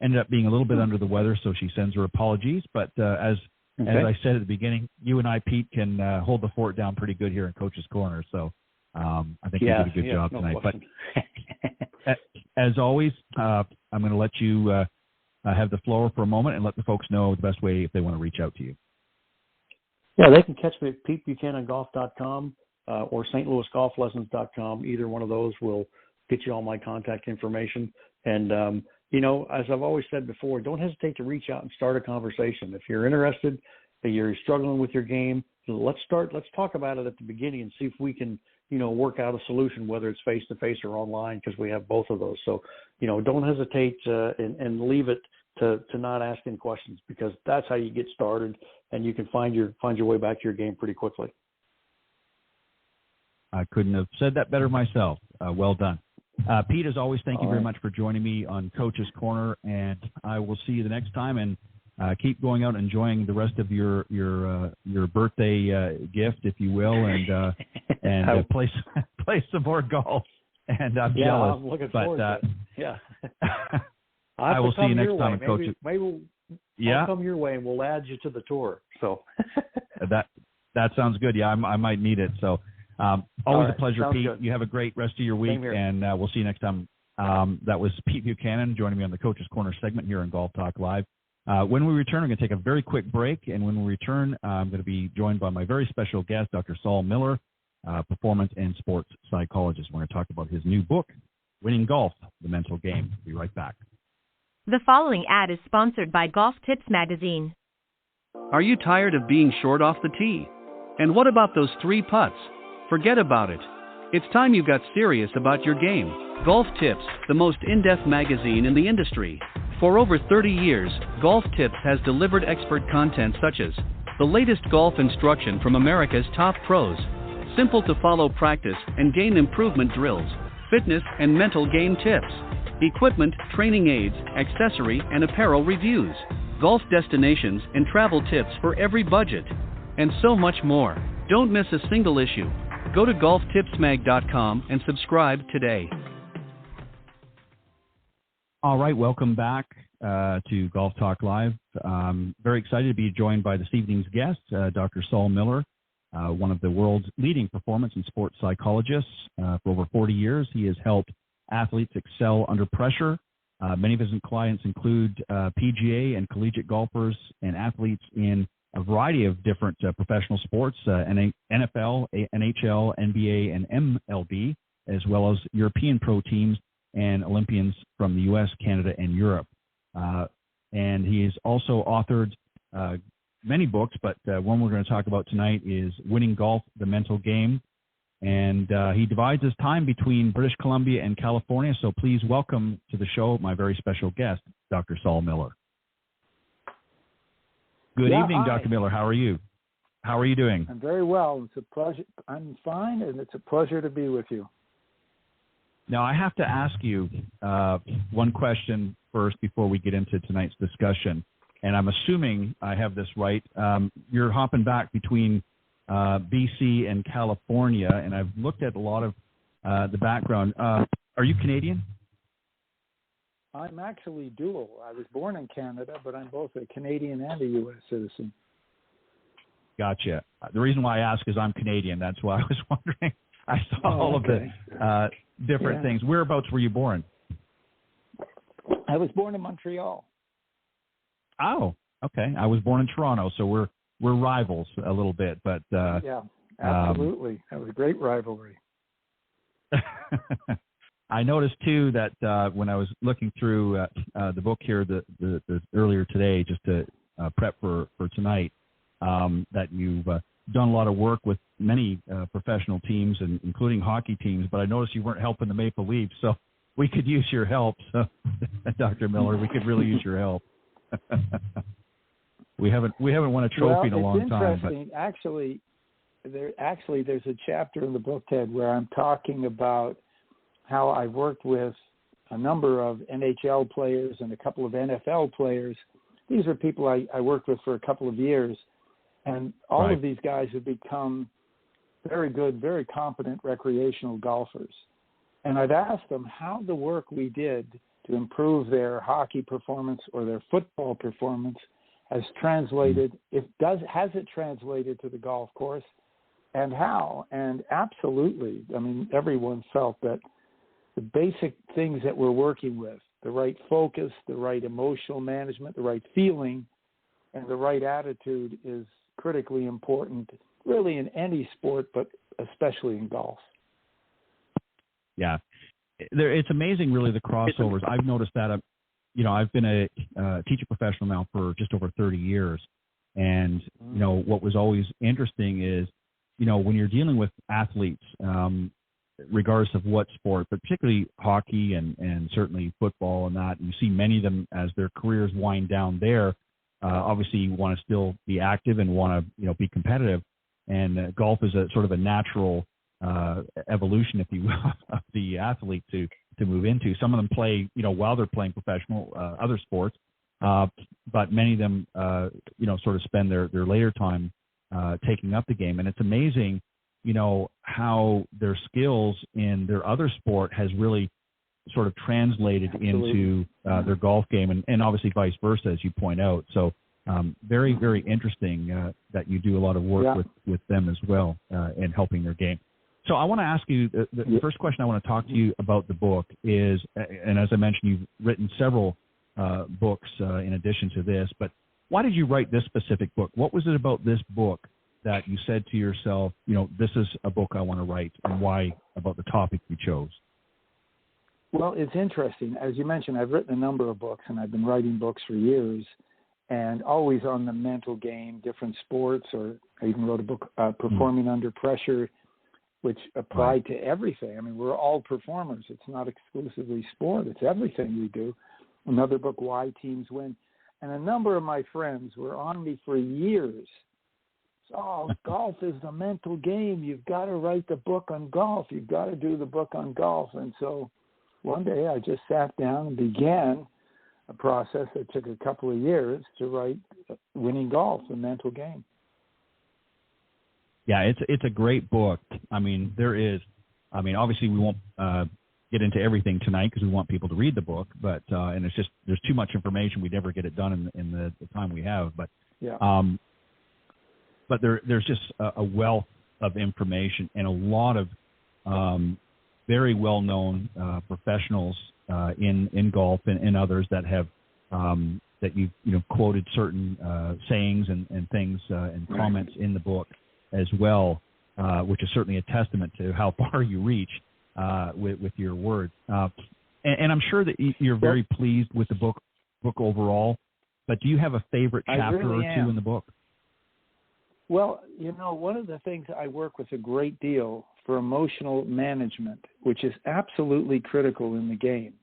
ended up being a little bit under the weather, so she sends her apologies. But as I said at the beginning, you and I, Pete, can hold the fort down pretty good here in Coach's Corner. So I think you did a good job tonight. But as always, I'm going to let you have the floor for a moment and let the folks know the best way if they want to reach out to you. Yeah, they can catch me at PeteBuchananGolf.com or StLouisGolfLessons.com. Either one of those will get you all my contact information. And, as I've always said before, don't hesitate to reach out and start a conversation. If you're interested, that you're struggling with your game, let's talk about it at the beginning and see if we can, work out a solution, whether it's face-to-face or online, because we have both of those. So, don't hesitate and leave it to not asking questions, because that's how you get started, and you can find your way back to your game pretty quickly. I couldn't have said that better myself. Well done. Pete, as always, thank you very much for joining me on Coach's Corner, and I will see you the next time, and keep going out and enjoying the rest of your birthday gift, if you will, and play some more golf. And I'm jealous. I'm looking forward to it. Yeah. I will see you next time, Coach. Maybe I'll come your way, and we'll add you to the tour. So that sounds good. Yeah, I might need it. So always a pleasure, sounds Pete. good. You have a great rest of your week, and we'll see you next time. That was Pete Buchanan joining me on the Coach's Corner segment here on Golf Talk Live. When we return, I'm going to take a very quick break, and when we return, I'm going to be joined by my very special guest, Dr. Saul Miller, performance and sports psychologist. We're going to talk about his new book, Winning Golf, The Mental Game. Be right back. The following ad is sponsored by Golf Tips Magazine. Are you tired of being short off the tee? And what about those 3 putts? Forget about it. It's time you got serious about your game. Golf Tips, the most in-depth magazine in the industry. For over 30 years, Golf Tips has delivered expert content such as the latest golf instruction from America's top pros, simple-to-follow practice and game improvement drills, fitness and mental game tips, equipment, training aids, accessory and apparel reviews, golf destinations and travel tips for every budget, and so much more. Don't miss a single issue. Go to golftipsmag.com and subscribe today. All right, welcome back to Golf Talk Live. Very excited to be joined by this evening's guest, Dr. Saul Miller, one of the world's leading performance and sports psychologists. For over 40 years, he has helped athletes excel under pressure. Many of his clients include PGA and collegiate golfers and athletes in a variety of different professional sports, NFL, NHL, NBA, and MLB, as well as European pro teams and Olympians from the U.S., Canada, and Europe. And he has also authored many books, but one we're going to talk about tonight is Winning Golf, The Mental Game. And he divides his time between British Columbia and California. So please welcome to the show my very special guest, Dr. Saul Miller. Good evening, hi. Dr. Miller. How are you? How are you doing? I'm very well. It's a pleasure. I'm fine, and it's a pleasure to be with you. Now, I have to ask you one question first before we get into tonight's discussion. And I'm assuming I have this right. You're hopping back between BC and California, and I've looked at a lot of the background. Are you Canadian? I'm actually dual. I was born in Canada, but I'm both a Canadian and a U.S. citizen. Gotcha. The reason why I ask is I'm Canadian. That's why I was wondering. I saw all of the different things. Whereabouts were you born? I was born in Montreal. Oh, okay. I was born in Toronto, so we're rivals a little bit, but yeah, absolutely. That was a great rivalry. I noticed too that when I was looking through the book here the earlier today, just to prep for tonight, that you've done a lot of work with many professional teams, and including hockey teams. But I noticed you weren't helping the Maple Leafs, so we could use your help, so, Dr. Miller. We could really use your help. We haven't won a trophy in a long time. But Actually, there's a chapter in the book, Ted, where I'm talking about how I worked with a number of NHL players and a couple of NFL players. These are people I worked with for a couple of years, and all of these guys have become very good, very competent recreational golfers. And I've asked them how the work we did to improve their hockey performance or their football performance has translated, has it translated to the golf course, and how? And absolutely, I mean, everyone felt that the basic things that we're working with, the right focus, the right emotional management, the right feeling, and the right attitude is critically important, really in any sport, but especially in golf. Yeah. It's amazing, really, the crossovers. I've noticed that I've been a teacher professional now for just over 30 years. And, what was always interesting is, when you're dealing with athletes, regardless of what sport, but particularly hockey and certainly football and that, you see many of them as their careers wind down there. Obviously, you want to still be active and want to, be competitive. And golf is a sort of a natural evolution, if you will, of the athlete to move into. Some of them play, while they're playing professional other sports, but many of them, sort of spend their later time taking up the game. And it's amazing, how their skills in their other sport has really sort of translated into their golf game, and obviously vice versa, as you point out. So very, very interesting that you do a lot of work with them as well in helping their game. So I want to ask you, the first question I want to talk to you about the book is, and as I mentioned, you've written several books in addition to this, but why did you write this specific book? What was it about this book that you said to yourself, this is a book I want to write, and why about the topic you chose? Well, it's interesting. As you mentioned, I've written a number of books, and I've been writing books for years, and always on the mental game, different sports, or I even wrote a book, Performing Under Pressure, which applied to everything. I mean, we're all performers. It's not exclusively sport. It's everything we do. Another book, Why Teams Win. And a number of my friends were on me for years. Oh, golf is the mental game. You've got to write the book on golf. You've got to do the book on golf. And so one day I just sat down and began a process that took a couple of years to write Winning Golf, the mental game. Yeah, it's a great book. I mean, obviously we won't get into everything tonight because we want people to read the book, but and it's just, there's too much information. We'd never get it done in the time we have. But but there's just a wealth of information and a lot of very well-known professionals in golf and others that have that you've quoted certain sayings and things and comments in the book as well, which is certainly a testament to how far you reach with your words. And I'm sure that you're very pleased with the book overall, but do you have a favorite chapter or two in the book? Well, one of the things I work with a great deal for emotional management, which is absolutely critical in the game.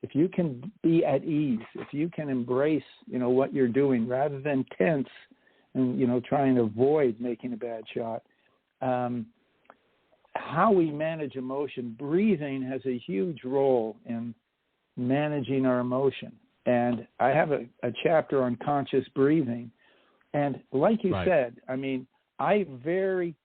If you can be at ease, if you can embrace, what you're doing rather than tense and, trying to avoid making a bad shot, how we manage emotion, breathing has a huge role in managing our emotion. And I have a chapter on conscious breathing. And like you said, I mean, I very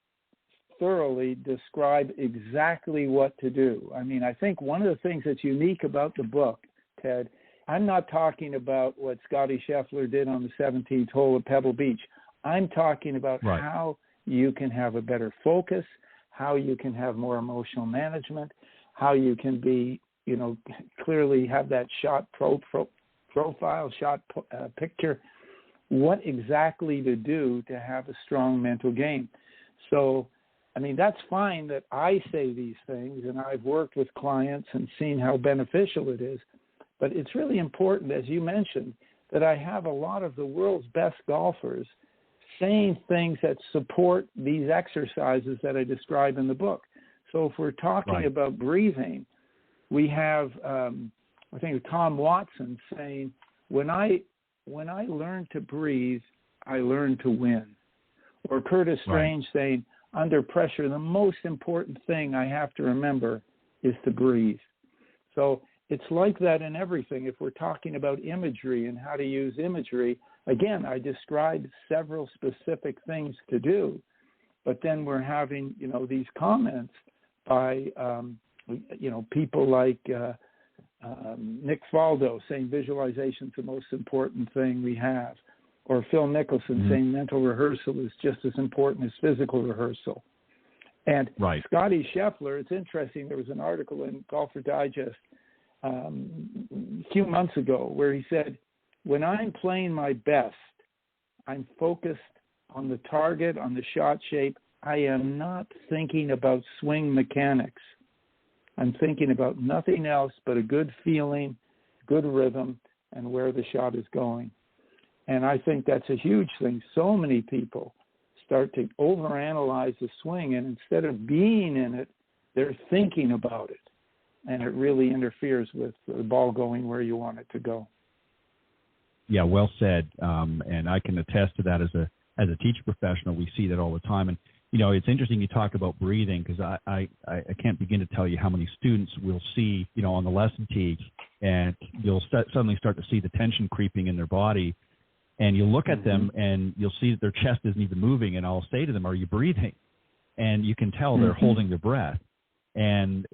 thoroughly describe exactly what to do. I mean, I think one of the things that's unique about the book, Ted, I'm not talking about what Scotty Scheffler did on the 17th hole at Pebble Beach. I'm talking about how you can have a better focus, how you can have more emotional management, how you can be, clearly have that shot profile, shot picture, what exactly to do to have a strong mental game. So, I mean, that's fine that I say these things, and I've worked with clients and seen how beneficial it is. But it's really important, as you mentioned, that I have a lot of the world's best golfers saying things that support these exercises that I describe in the book. So if we're talking about breathing, we have, I think, Tom Watson saying, when I learn to breathe, I learn to win. Or Curtis Strange saying, under pressure, the most important thing I have to remember is to breathe. So it's like that in everything. If we're talking about imagery and how to use imagery, again, I described several specific things to do, but then we're having, these comments by, people like Nick Faldo saying visualization is the most important thing we have, or Phil Mickelson saying mental rehearsal is just as important as physical rehearsal. And Scotty Scheffler, it's interesting, there was an article in Golfer Digest a few months ago where he said, when I'm playing my best, I'm focused on the target, on the shot shape. I am not thinking about swing mechanics. I'm thinking about nothing else but a good feeling, good rhythm, and where the shot is going. And I think that's a huge thing. So many people start to overanalyze the swing, and instead of being in it, they're thinking about it. And it really interferes with the ball going where you want it to go. Yeah, well said. And I can attest to that as a teacher professional. We see that all the time. And, it's interesting you talk about breathing, because I can't begin to tell you how many students we'll see, on the lesson tee, and you'll suddenly start to see the tension creeping in their body. And you'll look at them and you'll see that their chest isn't even moving. And I'll say to them, "Are you breathing?" And you can tell they're holding their breath. And,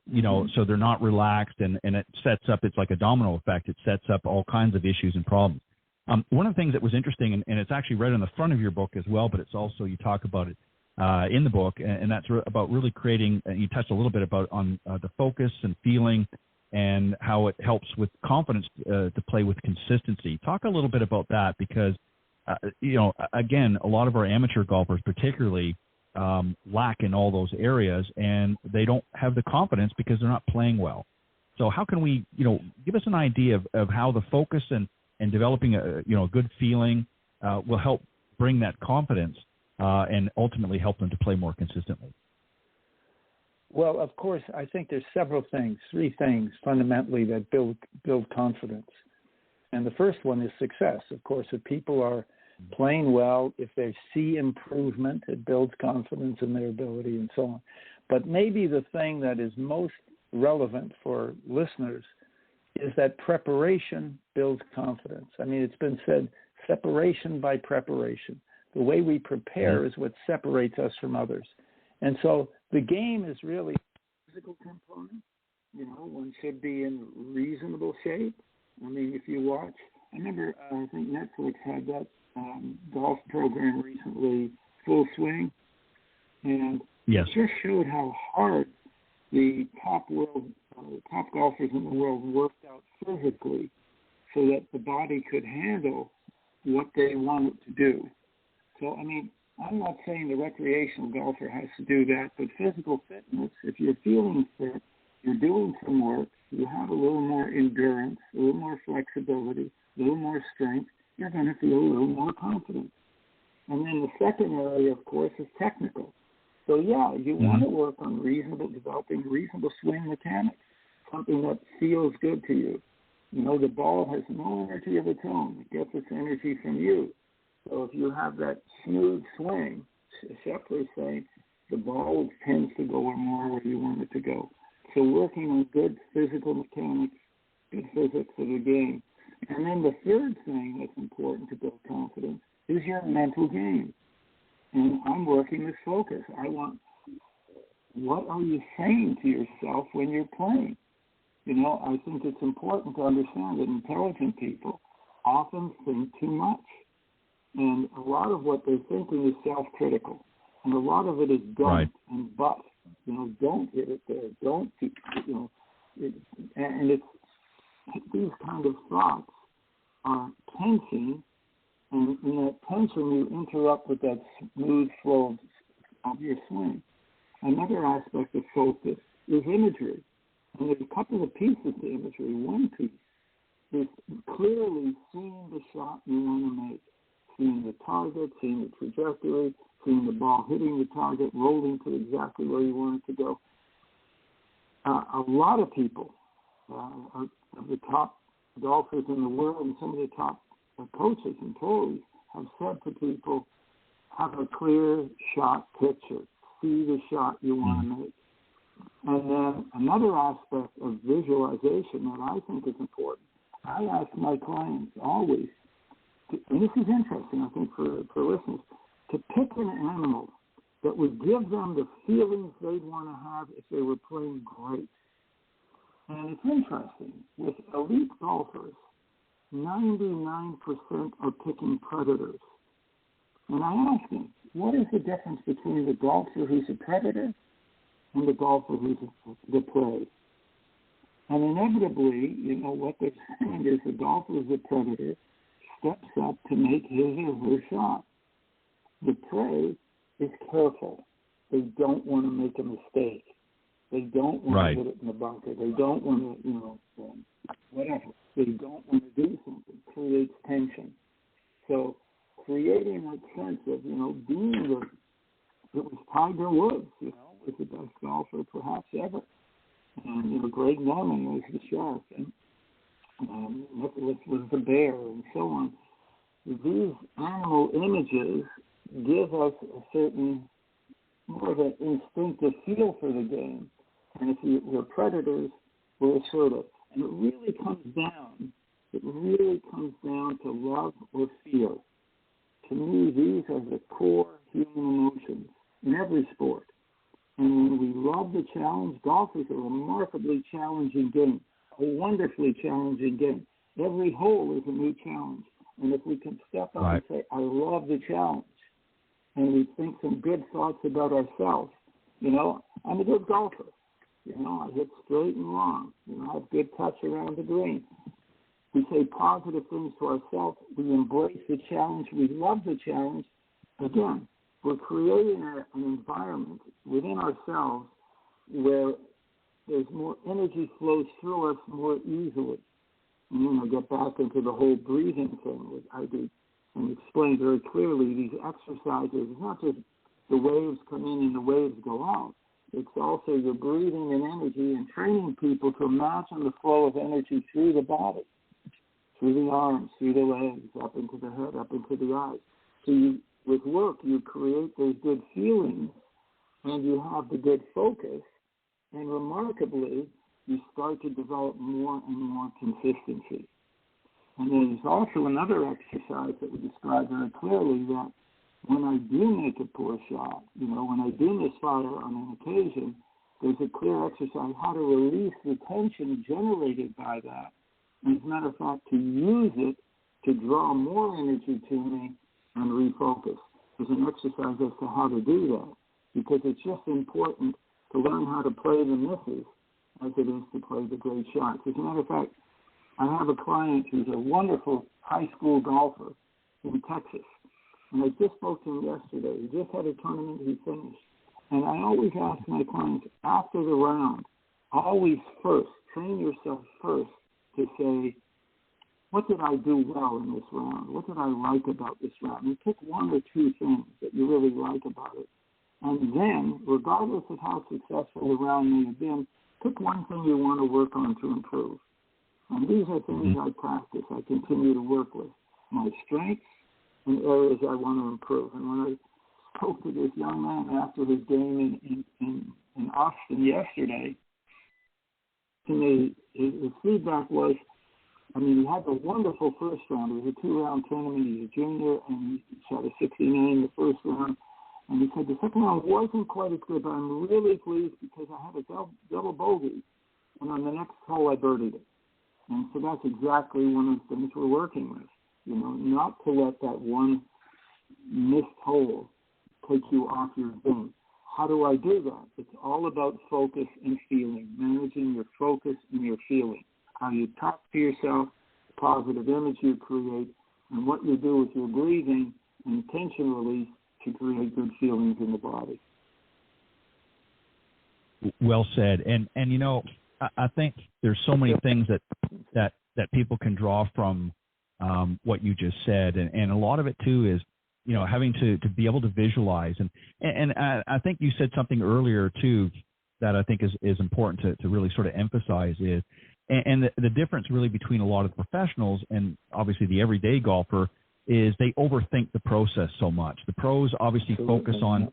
so they're not relaxed, and it sets up, it's like a domino effect. It sets up all kinds of issues and problems. One of the things that was interesting, and it's actually right on the front of your book as well, but it's also, you talk about it in the book, and that's about really creating, you touched a little bit about on the focus and feeling and how it helps with confidence to play with consistency. Talk a little bit about that, because, again, a lot of our amateur golfers particularly lack in all those areas, and they don't have the confidence because they're not playing well. So how can we, give us an idea of how the focus and developing a good feeling will help bring that confidence and ultimately help them to play more consistently? Well, of course, I think there's three things fundamentally that build confidence. And the first one is success. Of course, if people are playing well, if they see improvement, it builds confidence in their ability and so on. But maybe the thing that is most relevant for listeners is that preparation builds confidence. I mean, it's been said, separation by preparation. The way we prepare is what separates us from others. And so the game is really a physical component. One should be in reasonable shape. I mean, if you watch, I remember, I think Netflix had that golf program recently, Full Swing, and it just showed how hard the top golfers in the world worked out physically so that the body could handle what they wanted to do. So, I mean, I'm not saying the recreational golfer has to do that, but physical fitness, if you're feeling fit, you're doing some work, you have a little more endurance, a little more flexibility, a little more strength, you're going to feel a little more confident. And then the second area, of course, is technical. So, yeah, you want to work on developing reasonable swing mechanics, something that feels good to you. The ball has no energy of its own. It gets its energy from you. So if you have that smooth swing, Scheffler's saying, the ball tends to go more where you want it to go. So working on good physical mechanics, good physics of the game. And then the third thing that's important to build confidence is your mental game. And I'm working with focus. What are you saying to yourself when you're playing? I think it's important to understand that intelligent people often think too much. And a lot of what they're thinking is self-critical. And a lot of it is don't and but. Don't hit it there. Don't keep, and it's these kind of thoughts are tension, and in that tension you interrupt with that smooth flow of your swing. Another aspect of focus is imagery. And there's a couple of pieces to imagery. One piece is clearly seeing the shot you want to make, seeing the target, seeing the trajectory, seeing the ball hitting the target, rolling to exactly where you want it to go. A lot of people, of the top golfers in the world and some of the top coaches and pros have said to people, have a clear shot picture, see the shot you want to make. And then another aspect of visualization that I think is important, I ask my clients always, and this is interesting, I think, for listeners, to pick an animal that would give them the feelings they'd want to have if they were playing great. And it's interesting, with elite golfers, 99% are picking predators. And I ask them, what is the difference between the golfer who's a predator and the golfer who's the prey? And inevitably, what they're saying is the golfer who's a predator steps up to make his or her shot. The prey is careful. They don't want to make a mistake. They don't want to put it in the bunker. They don't want to, whatever. They don't want to do something. Creates tension. So creating that sense of, being it was Tiger Woods, was the best golfer perhaps ever. And, Greg Norman was the shark, and Nicholas was the bear, and so on. These animal images give us a certain, more of an instinctive feel for the game. And if we're predators, we're assertive. And it really comes down to love or fear. To me, these are the core human emotions in every sport. And when we love the challenge, golf is a remarkably challenging game, a wonderfully challenging game. Every hole is a new challenge. And if we can step up and say, I love the challenge, and we think some good thoughts about ourselves, I'm a good golfer. I hit straight and long. I have good touch around the green. We say positive things to ourselves. We embrace the challenge. We love the challenge. Again, we're creating an environment within ourselves where there's more energy flows through us more easily. And then I get back into the whole breathing thing that I do and explain very clearly these exercises. It's not just the waves come in and the waves go out. It's also your breathing and energy and training people to imagine the flow of energy through the body, through the arms, through the legs, up into the head, up into the eyes. So with work, you create those good feelings and you have the good focus. And remarkably, you start to develop more and more consistency. And there's also another exercise that we describe very clearly that when I do make a poor shot, when I do misfire on an occasion, there's a clear exercise how to release the tension generated by that. And as a matter of fact, to use it to draw more energy to me and refocus. There's an exercise as to how to do that because it's just important to learn how to play the misses as it is to play the great shots. As a matter of fact, I have a client who's a wonderful high school golfer in Texas. And I just spoke to him yesterday. He just had a tournament he finished. And I always ask my clients after the round, always first, train yourself first to say, what did I do well in this round? What did I like about this round? And pick one or two things that you really like about it. And then, regardless of how successful the round may have been, pick one thing you want to work on to improve. And these are things I practice, I continue to work with. My strengths and areas I want to improve. And when I spoke to this young man after his game in Austin yesterday, to me, his feedback was, he had a wonderful first round. It was a 2-round tournament. He's a junior, and he shot a 69 in the first round. And he said the second round wasn't quite as good, but I'm really pleased because I had a double bogey, and on the next hole I birdied it. And so that's exactly one of the things we're working with, not to let that one missed hole take you off your game. How do I do that? It's all about focus and feeling, managing your focus and your feeling, how you talk to yourself, the positive image you create, and what you do with your breathing and tension release to create good feelings in the body. Well said. And I think there's so many things that people can draw from what you just said, and a lot of it too is having to be able to visualize, and I think you said something earlier too that I think is important to really sort of emphasize is, and the difference really between a lot of the professionals and obviously the everyday golfer is they overthink the process so much. The pros obviously focus on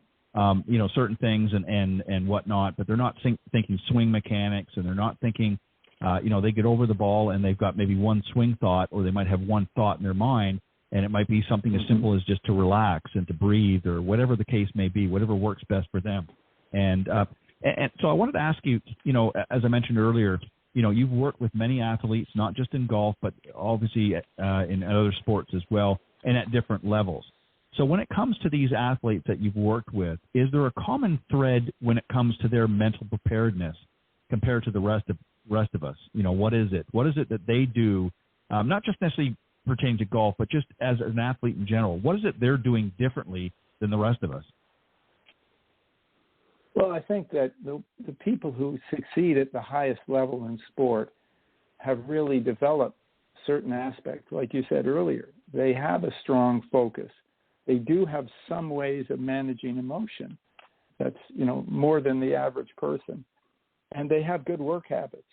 certain things and whatnot, but they're not thinking swing mechanics, and they're not thinking, they get over the ball and they've got maybe one swing thought, or they might have one thought in their mind, and it might be something as simple as just to relax and to breathe, or whatever the case may be, whatever works best for them. And so I wanted to ask you, as I mentioned earlier, you've worked with many athletes, not just in golf, but obviously in other sports as well, and at different levels. So when it comes to these athletes that you've worked with, is there a common thread when it comes to their mental preparedness compared to the rest of us? What is it? What is it that they do, not just necessarily pertaining to golf, but just as an athlete in general? What is it they're doing differently than the rest of us? Well, I think that the people who succeed at the highest level in sport have really developed certain aspects. Like you said earlier, they have a strong focus. They do have some ways of managing emotion that's, more than the average person. And they have good work habits.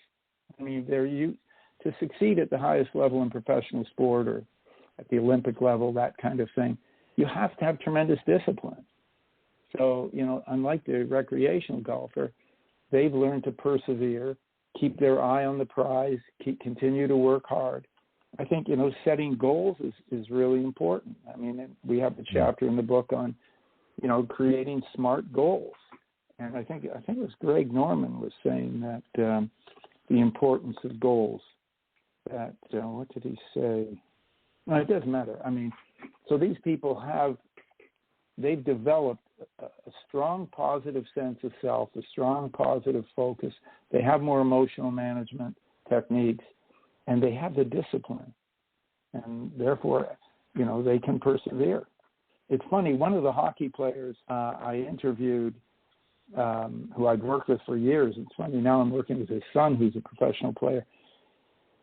I mean, to succeed at the highest level in professional sport or at the Olympic level, that kind of thing, you have to have tremendous discipline. So, unlike the recreational golfer, they've learned to persevere, keep their eye on the prize, continue to work hard. I think, setting goals is really important. I mean, we have a chapter in the book on, creating smart goals. And I think it was Greg Norman was saying that the importance of goals. That what did he say? No, it doesn't matter. I mean, so these people they've developed a strong positive sense of self, a strong positive focus. They have more emotional management techniques, and they have the discipline, and therefore, they can persevere. It's funny. One of the hockey players I interviewed, who I'd worked with for years. It's funny, now I'm working with his son, who's a professional player.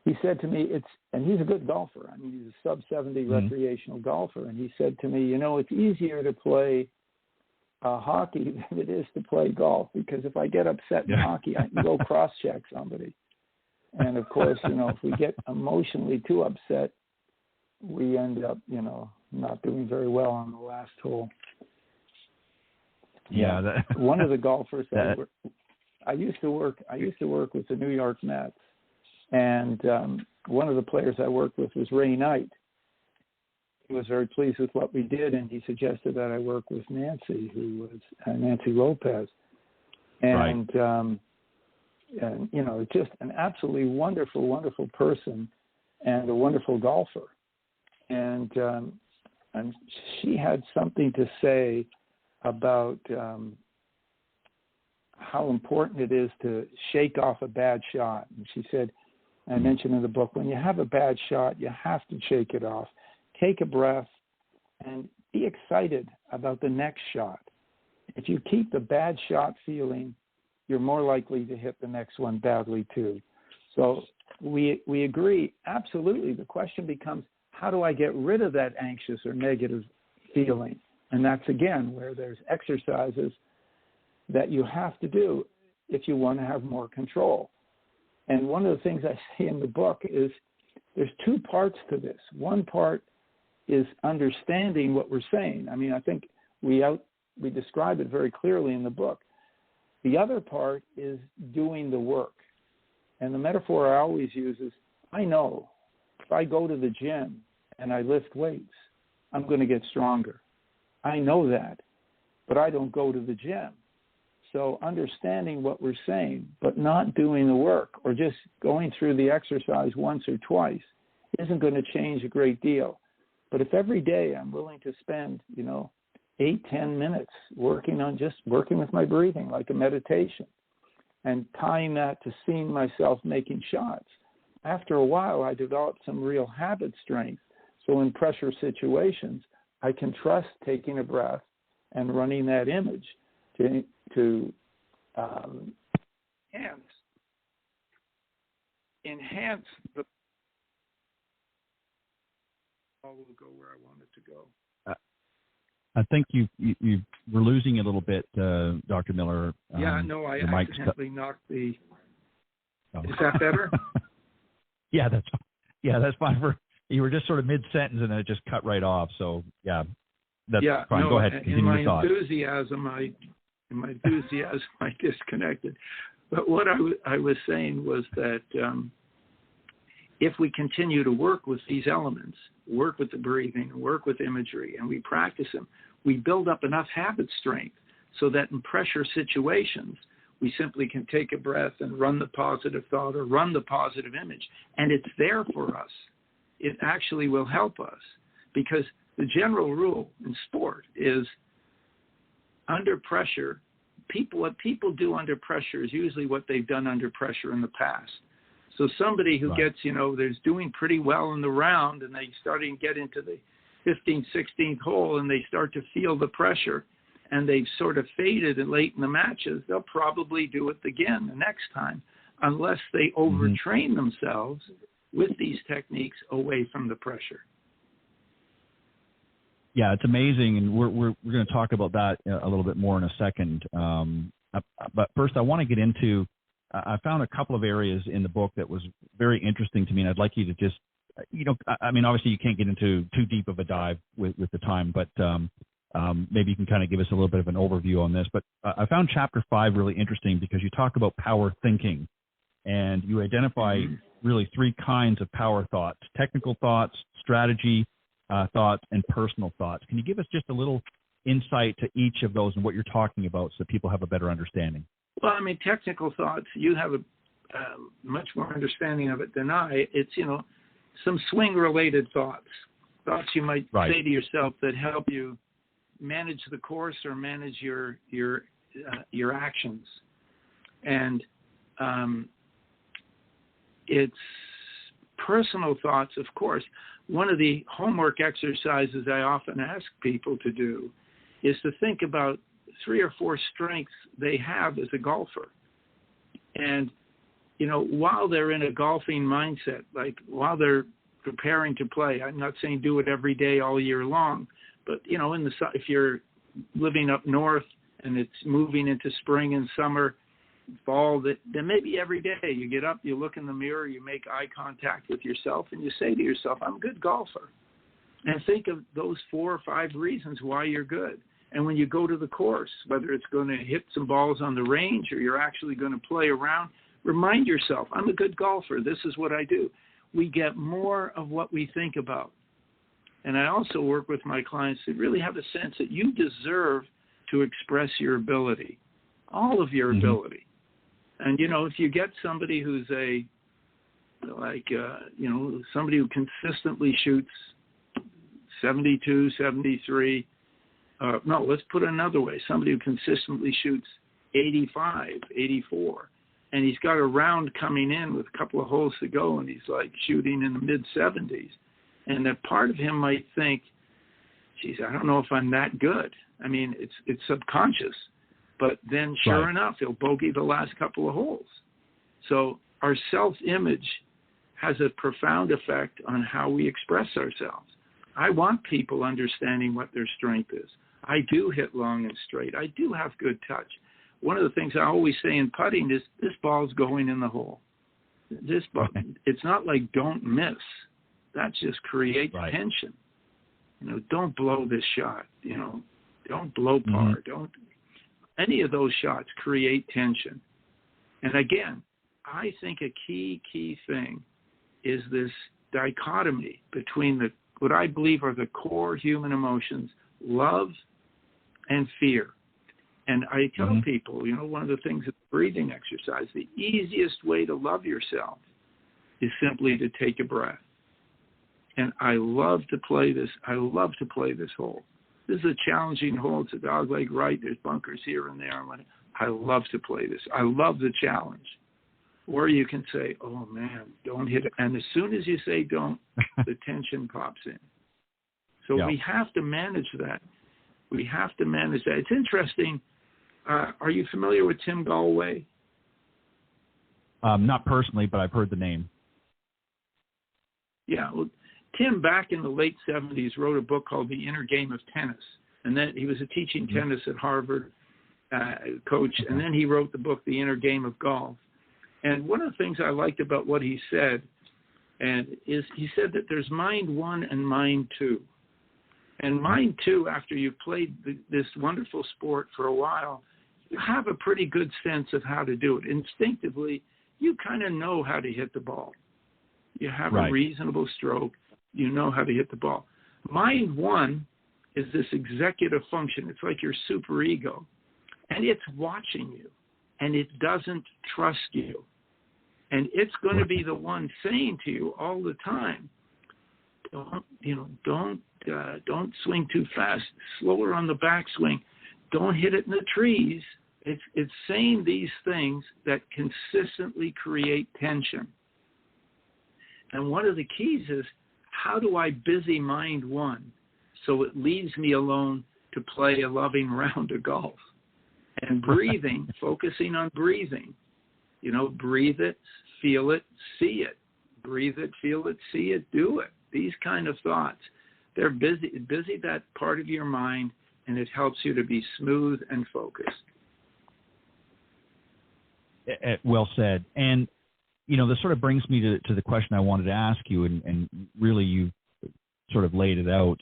He said to me, and he's a good golfer. I mean, he's a sub-70 recreational golfer. And he said to me, it's easier to play hockey than it is to play golf, because if I get upset in hockey, I can go cross-check somebody. And, of course, if we get emotionally too upset, we end up, not doing very well on the last hole. Yeah. One of the golfers I used to work with the New York Mets. And one of the players I worked with was Ray Knight. He was very pleased with what we did, and he suggested that I work with Nancy, who was Nancy Lopez. And, just an absolutely wonderful, wonderful person and a wonderful golfer. And she had something to say about how important it is to shake off a bad shot. And she said, I mentioned in the book, when you have a bad shot, you have to shake it off. Take a breath and be excited about the next shot. If you keep the bad shot feeling, you're more likely to hit the next one badly too. So we agree, absolutely. The question becomes, how do I get rid of that anxious or negative feeling? And that's, again, where there's exercises that you have to do if you want to have more control. And one of the things I say in the book is there's two parts to this. One part is understanding what we're saying. I mean, I think we describe it very clearly in the book. The other part is doing the work. And the metaphor I always use is, I know if I go to the gym and I lift weights, I'm going to get stronger. I know that, but I don't go to the gym. So understanding what we're saying, but not doing the work or just going through the exercise once or twice isn't going to change a great deal. But if every day I'm willing to spend, 8-10 minutes working with my breathing like a meditation and tying that to seeing myself making shots, after a while I developed some real habit strength. So in pressure situations, I can trust taking a breath and running that image to enhance the. Will go where I want it to go. I think you were losing a little bit, Dr. Miller. I accidentally knocked the. Oh. Is that better? That's fine. You were just sort of mid-sentence and then it just cut right off. So that's fine. No, go ahead. Continue in my your thought. enthusiasm, I disconnected. But what I was saying was that if we continue to work with these elements, work with the breathing, work with imagery, and we practice them, we build up enough habit strength so that in pressure situations, we simply can take a breath and run the positive thought or run the positive image. And it's there for us. It actually will help us, because the general rule in sport is under pressure, what people do under pressure is usually what they've done under pressure in the past. So somebody who gets, they're doing pretty well in the round and they start to get into the 15th, 16th hole and they start to feel the pressure and they've sort of faded late in the matches, they'll probably do it again the next time, unless they overtrain themselves with these techniques away from the pressure. Yeah, it's amazing, and we're going to talk about that a little bit more in a second. But first, I want to get into. I found a couple of areas in the book that was very interesting to me, and I'd like you to just, I mean, obviously you can't get into too deep of a dive with the time, but maybe you can kind of give us a little bit of an overview on this. But I found Chapter 5 really interesting because you talk about power thinking, and you identify really three kinds of power thoughts: technical thoughts, strategy thoughts, and personal thoughts. Can you give us just a little insight to each of those and what you're talking about so people have a better understanding? Well, I mean, technical thoughts, you have a much more understanding of it than I. It's, some swing-related thoughts you might say to yourself that help you manage the course or manage your actions. And it's personal thoughts, of course. One of the homework exercises I often ask people to do is to think about 3 or 4 strengths they have as a golfer. And, while they're in a golfing mindset, like while they're preparing to play, I'm not saying do it every day all year long, but, if you're living up north and it's moving into spring and summer, fall, then maybe every day you get up, you look in the mirror, you make eye contact with yourself, and you say to yourself, I'm a good golfer. And think of those 4 or 5 reasons why you're good. And when you go to the course, whether it's going to hit some balls on the range or you're actually going to play around, remind yourself, I'm a good golfer. This is what I do. We get more of what we think about. And I also work with my clients to really have a sense that you deserve to express your ability, all of your ability. And, if you get somebody who's somebody who consistently shoots 72, 73, no, let's put it another way. Somebody who consistently shoots 85, 84, and he's got a round coming in with a couple of holes to go, and he's like shooting in the mid-70s. And that part of him might think, geez, I don't know if I'm that good. I mean, it's subconscious. But then, sure enough, he'll bogey the last couple of holes. So our self-image has a profound effect on how we express ourselves. I want people understanding what their strength is. I do hit long and straight. I do have good touch. One of the things I always say in putting is this ball's going in the hole. This ball, it's not like don't miss. That just creates tension. Don't blow this shot. Don't blow par. Don't. Any of those shots create tension. And again, I think a key thing is this dichotomy between what I believe are the core human emotions, love and fear. And I tell people, one of the things is breathing exercise. The easiest way to love yourself is simply to take a breath. And I love to play this. I love to play this hole. This is a challenging hole. It's a dogleg right. There's bunkers here and there. I love to play this. I love the challenge. Or you can say, oh, man, don't hit it. And as soon as you say don't, the tension pops in. So we have to manage that. We have to manage that. It's interesting. Are you familiar with Tim Gallwey? Not personally, but I've heard the name. Yeah, well, Tim, back in the late 70s, wrote a book called The Inner Game of Tennis. And then he was a teaching tennis at Harvard coach. And then he wrote the book, The Inner Game of Golf. And one of the things I liked about what he said is he said that there's mind 1 and mind 2. And mind 2, after you've played this wonderful sport for a while, you have a pretty good sense of how to do it. Instinctively, you kind of know how to hit the ball. You have a reasonable stroke. You know how to hit the ball. Mind 1 is this executive function. It's like your superego. And it's watching you. And it doesn't trust you. And it's going to be the one saying to you all the time, don't swing too fast. Slower on the backswing. Don't hit it in the trees. It's saying these things that consistently create tension. And one of the keys is, how do I busy mind 1 so it leaves me alone to play a loving round of golf. And breathing, focusing on breathing. You know, breathe it, feel it, see it. Breathe it, feel it, see it, do it. These kind of thoughts. They're busy that part of your mind, and it helps you to be smooth and focused. Well said. And, you know, this sort of brings me to the question I wanted to ask you, and really you sort of laid it out.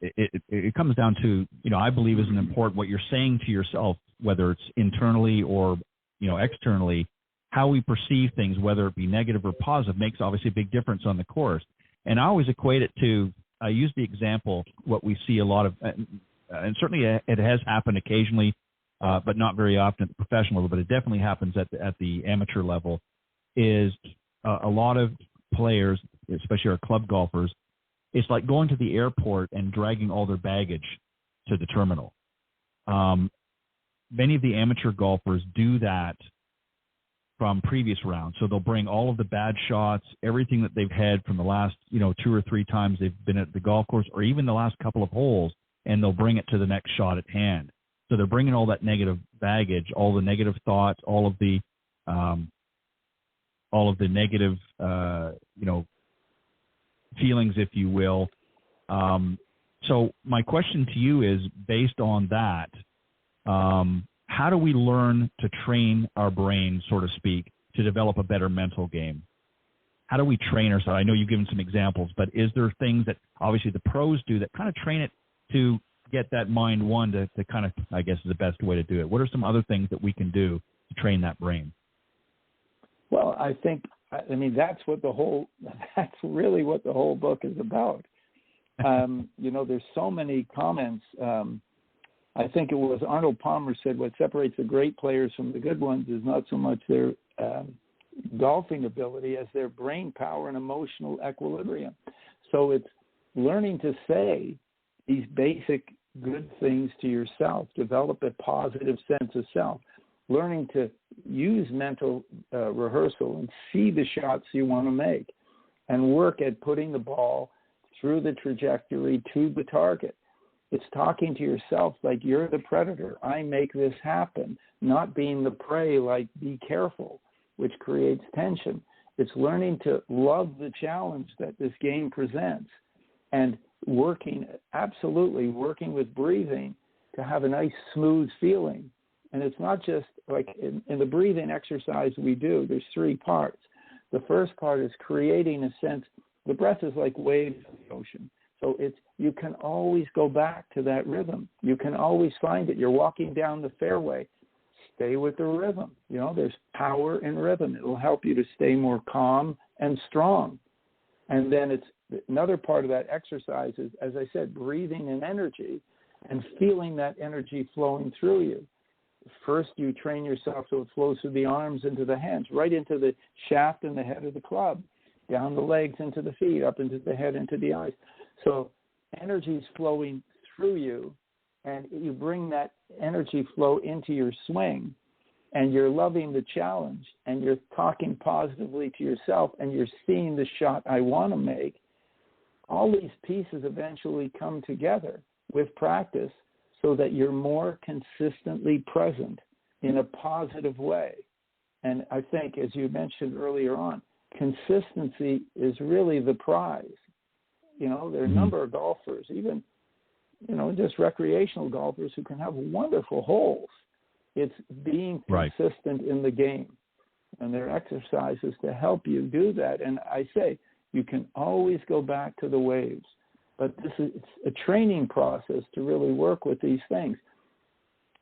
It comes down to, you know, I believe is an important, what you're saying to yourself, whether it's internally or, you know, externally, how we perceive things, whether it be negative or positive, makes obviously a big difference on the course. And I always equate it to, I use the example, what we see a lot of, and certainly it has happened occasionally, but not very often at the professional level, but it definitely happens at the amateur level, is a lot of players, especially our club golfers, it's like going to the airport and dragging all their baggage to the terminal. Many of the amateur golfers do that from previous rounds. So they'll bring all of the bad shots, everything that they've had from the last, you know, 2 or 3 times they've been at the golf course, or even the last couple of holes, and they'll bring it to the next shot at hand. So they're bringing all that negative baggage, all the negative thoughts, all of the negative, you know, feelings, if you will. So my question to you is, based on that, how do we learn to train our brain, so to speak, to develop a better mental game? How do we train ourselves? I know you've given some examples, but is there things that obviously the pros do that kind of train it to get that mind one to kind of, I guess is the best way to do it? What are some other things that we can do to train that brain? Well, I mean, that's really what the whole book is about. You know, there's so many comments. I think it was Arnold Palmer said, what separates the great players from the good ones is not so much their golfing ability as their brain power and emotional equilibrium. So it's learning to say these basic good things to yourself, develop a positive sense of self, learning to use mental rehearsal and see the shots you want to make, and work at putting the ball through the trajectory to the target. It's talking to yourself like you're the predator. I make this happen, not being the prey like be careful, which creates tension. It's learning to love the challenge that this game presents and working with breathing to have a nice smooth feeling. And it's not just like in the breathing exercise we do, there's 3 parts. The first part is creating a sense, the breath is like waves in the ocean. So you can always go back to that rhythm. You can always find it. You're walking down the fairway. Stay with the rhythm. You know, there's power in rhythm. It will help you to stay more calm and strong. And then it's another part of that exercise is, as I said, breathing in energy and feeling that energy flowing through you. First, you train yourself so it flows through the arms into the hands, right into the shaft and the head of the club, down the legs into the feet, up into the head, into the eyes. So energy is flowing through you, and you bring that energy flow into your swing, and you're loving the challenge, and you're talking positively to yourself, and you're seeing the shot I want to make. All these pieces eventually come together with practice so that you're more consistently present in a positive way. And I think, as you mentioned earlier on, consistency is really the prize. You know, there are a number of golfers, even, you know, just recreational golfers who can have wonderful holes. It's being consistent in the game. And there are exercises to help you do that. And I say, you can always go back to the waves. But it's a training process to really work with these things.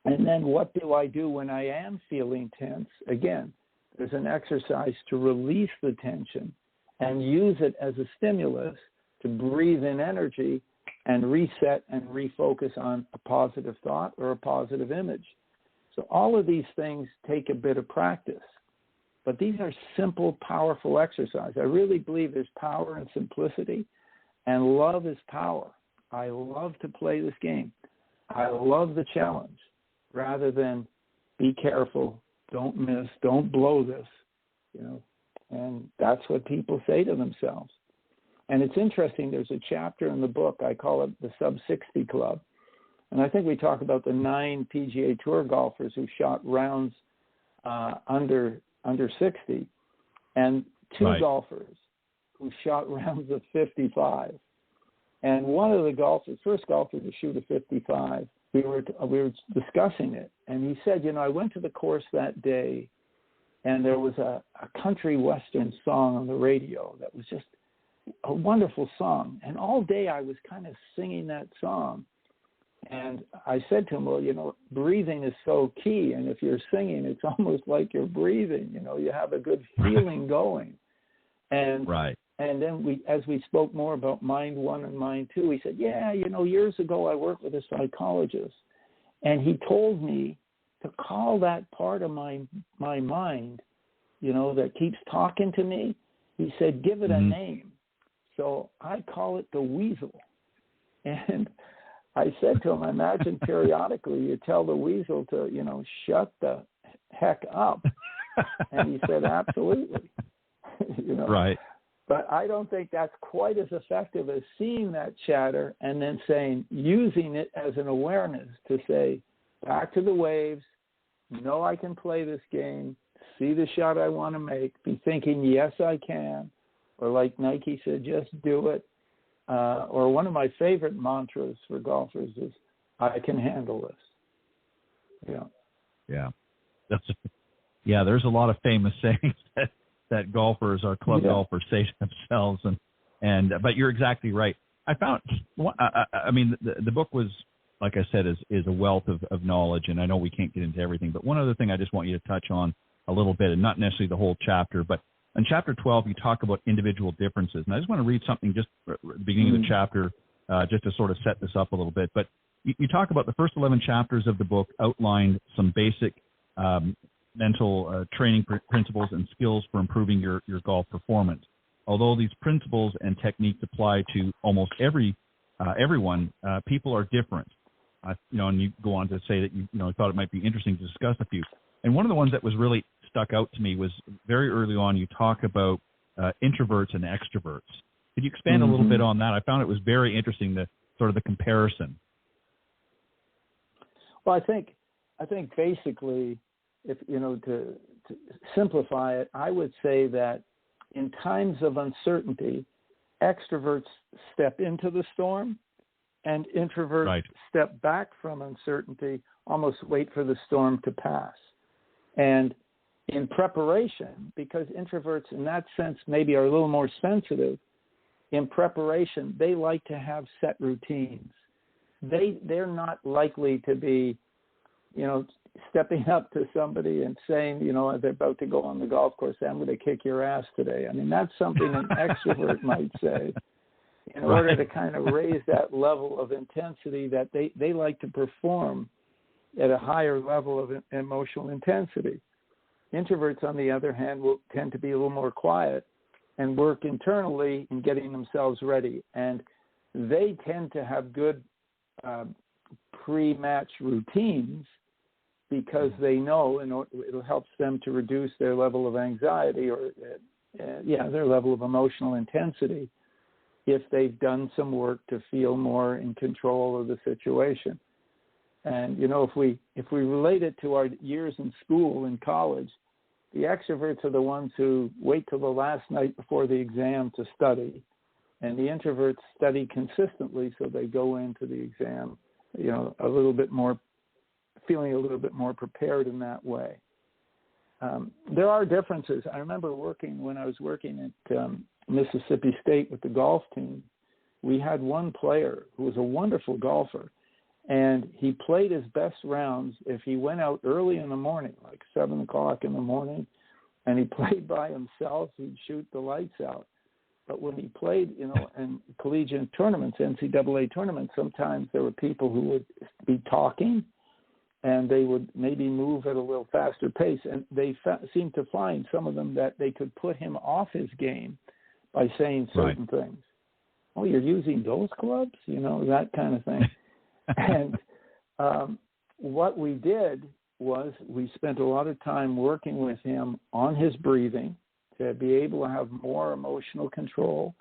And then what do I do when I am feeling tense? Again, there's an exercise to release the tension and use it as a stimulus to breathe in energy and reset and refocus on a positive thought or a positive image. So all of these things take a bit of practice. But these are simple, powerful exercises. I really believe there's power in simplicity, and love is power. I love to play this game. I love the challenge rather than be careful, don't miss, don't blow this, you know. And that's what people say to themselves. And it's interesting, there's a chapter in the book, I call it the Sub-60 Club, And I think we talk about the 9 PGA Tour golfers who shot rounds under 60, and 2 golfers who shot rounds of 55. And one of the golfers, first golfer to shoot a 55, we were discussing it, and he said, I went to the course that day, and there was a country western song on the radio that was just a wonderful song. And all day I was kind of singing that song. And I said to him, well, breathing is so key. And if you're singing, it's almost like you're breathing. You have a good feeling going. And and then as we spoke more about mind 1 and mind 2, he said, years ago I worked with a psychologist, and he told me to call that part of my mind, that keeps talking to me. He said, give it a name. So I call it the weasel. And I said to him, I imagine periodically you tell the weasel to, shut the heck up. And he said, absolutely. Right. But I don't think that's quite as effective as seeing that chatter and then using it as an awareness to say, back to the waves, know I can play this game, see the shot I want to make, be thinking, yes, I can. Or like Nike said, just do it. Or one of my favorite mantras for golfers is, I can handle this. Yeah. There's a lot of famous sayings that golfers or club golfers say to themselves. But you're exactly right. I found, the book was, like I said, is a wealth of knowledge, and I know we can't get into everything, but one other thing I just want you to touch on a little bit, and not necessarily the whole chapter, but in Chapter 12, you talk about individual differences. And I just want to read something just at the beginning of the chapter, just to sort of set this up a little bit. But you talk about the first 11 chapters of the book outlined some basic mental training principles and skills for improving your golf performance. Although these principles and techniques apply to almost everyone, people are different. And you go on to say that you thought it might be interesting to discuss a few. And one of the ones that was really stuck out to me was very early on, you talk about introverts and extroverts. Could you expand a little bit on that? I found it was very interesting, the sort of the comparison. Well, I think basically, if to simplify it, I would say that in times of uncertainty, extroverts step into the storm, and introverts step back from uncertainty, almost wait for the storm to pass. And in preparation, because introverts in that sense maybe are a little more sensitive, in preparation, they like to have set routines. They're not likely to be, stepping up to somebody and saying, they're about to go on the golf course, I'm going to kick your ass today. I mean, that's something an extrovert might say in order to kind of raise that level of intensity that they like to perform at a higher level of emotional intensity. Introverts, on the other hand, will tend to be a little more quiet and work internally in getting themselves ready. And they tend to have good pre-match routines because they know it helps them to reduce their level of anxiety or their level of emotional intensity if they've done some work to feel more in control of the situation. And, if we relate it to our years in school and college, the extroverts are the ones who wait till the last night before the exam to study, and the introverts study consistently, so they go into the exam, a little bit more, feeling a little bit more prepared in that way. There are differences. I remember when I was working at Mississippi State with the golf team, we had one player who was a wonderful golfer, and he played his best rounds if he went out early in the morning, like 7 o'clock in the morning, and he played by himself. He'd shoot the lights out. But when he played, in collegiate tournaments, NCAA tournaments, sometimes there were people who would be talking, and they would maybe move at a little faster pace. And they seemed to find, some of them, that they could put him off his game by saying certain things. Oh, you're using those clubs? That kind of thing. And what we did was we spent a lot of time working with him on his breathing to be able to have more emotional control,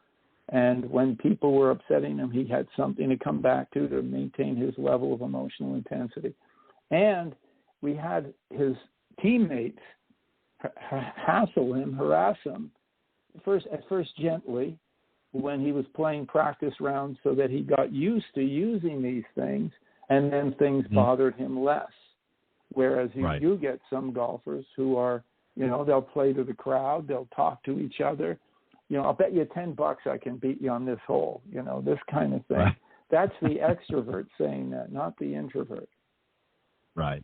And when people were upsetting him, he had something to come back to maintain his level of emotional intensity. And we had his teammates hassle him, harass him, at first gently, when he was playing practice rounds so that he got used to using these things, and then things bothered him less. Whereas you get some golfers who are, they'll play to the crowd, they'll talk to each other. I'll bet you $10 I can beat you on this hole, this kind of thing. Right. That's the extrovert saying that, not the introvert. Right.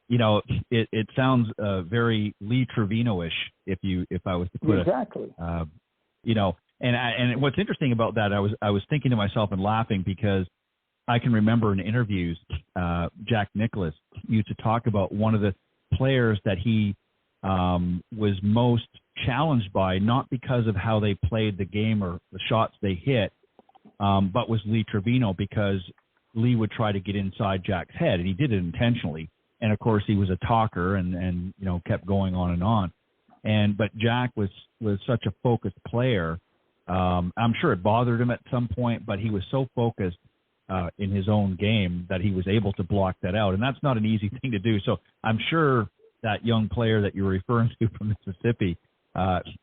It sounds very Lee Trevino-ish, if I was to put exactly. it. And what's interesting about that, I was thinking to myself and laughing because I can remember in interviews, Jack Nicklaus used to talk about one of the players that he was most challenged by, not because of how they played the game or the shots they hit, but was Lee Trevino, because Lee would try to get inside Jack's head, and he did it intentionally. And of course, he was a talker and kept going on and on. But Jack was such a focused player. I'm sure it bothered him at some point, but he was so focused in his own game that he was able to block that out. And that's not an easy thing to do. So I'm sure that young player that you're referring to from Mississippi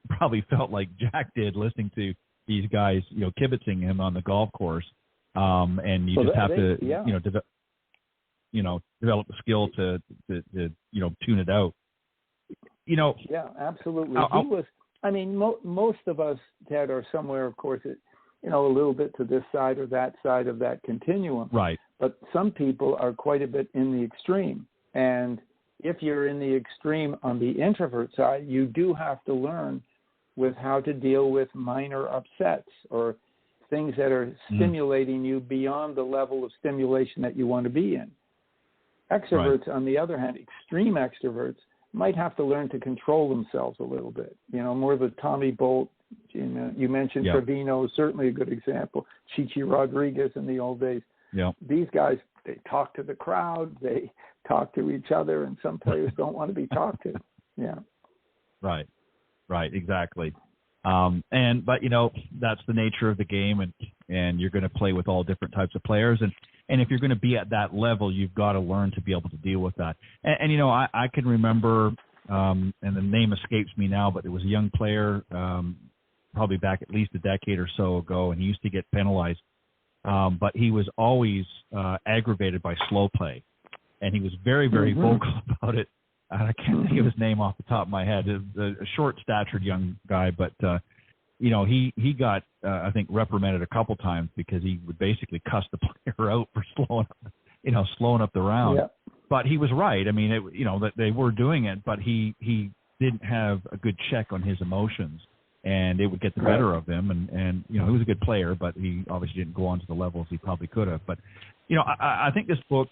probably felt like Jack did, listening to these guys, kibitzing him on the golf course. And you have to, develop the skill to tune it out. Yeah, absolutely. Most of us, Ted, are somewhere, of course, a little bit to this side or that side of that continuum. Right. But some people are quite a bit in the extreme. And if you're in the extreme on the introvert side, you do have to learn with how to deal with minor upsets or things that are stimulating you beyond the level of stimulation that you want to be in. Extroverts, on the other hand, extreme extroverts, might have to learn to control themselves a little bit. More the Tommy Bolt, you mentioned Trevino, certainly a good example. Chichi Rodriguez in the old days. Yeah. These guys, they talk to the crowd, they talk to each other, and some players don't want to be talked to. Yeah. Right, exactly. But that's the nature of the game, and you're going to play with all different types of players, and if you're going to be at that level, you've got to learn to be able to deal with that. And I can remember, and the name escapes me now, but there was a young player, probably back at least a decade or so ago, and he used to get penalized, but he was always aggravated by slow play, and he was very, very vocal about it. I can't think of his name off the top of my head. A short-statured young guy, but he got I think reprimanded a couple times because he would basically cuss the player out for slowing up the round. Yeah. But he was right. I mean, that they were doing it, but he didn't have a good check on his emotions, and it would get the better of him. And he was a good player, but he obviously didn't go on to the levels he probably could have. But I think this book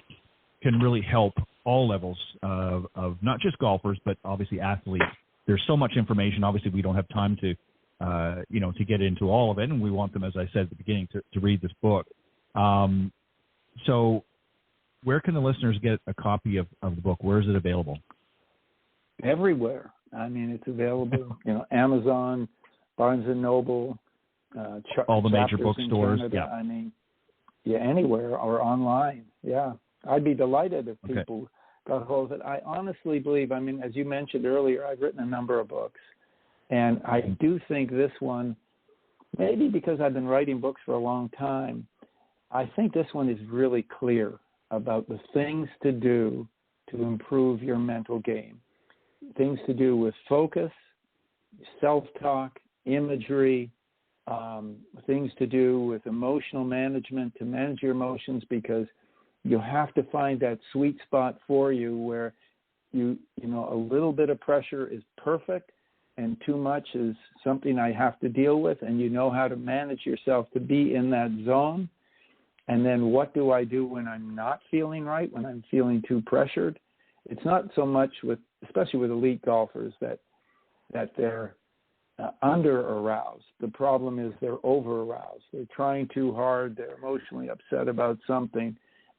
can really help all levels of not just golfers, but obviously athletes. There's so much information. Obviously, we don't have time to get into all of it, and we want them, as I said at the beginning, to read this book. So where can the listeners get a copy of the book? Where is it available? Everywhere. It's available, Amazon, Barnes & Noble, all the major bookstores. Yeah. Anywhere or online. Yeah. I'd be delighted if people got hold of it. I honestly believe, as you mentioned earlier, I've written a number of books. And I do think this one, maybe because I've been writing books for a long time, I think this one is really clear about the things to do to improve your mental game. Things to do with focus, self-talk, imagery, things to do with emotional management, to manage your emotions, because you have to find that sweet spot for you where a little bit of pressure is perfect, and too much is something I have to deal with, and you know how to manage yourself to be in that zone. And then what do I do when I'm not feeling right, when I'm feeling too pressured? It's not so much especially with elite golfers, that they're under-aroused. The problem is they're over-aroused. They're trying too hard. They're emotionally upset about something,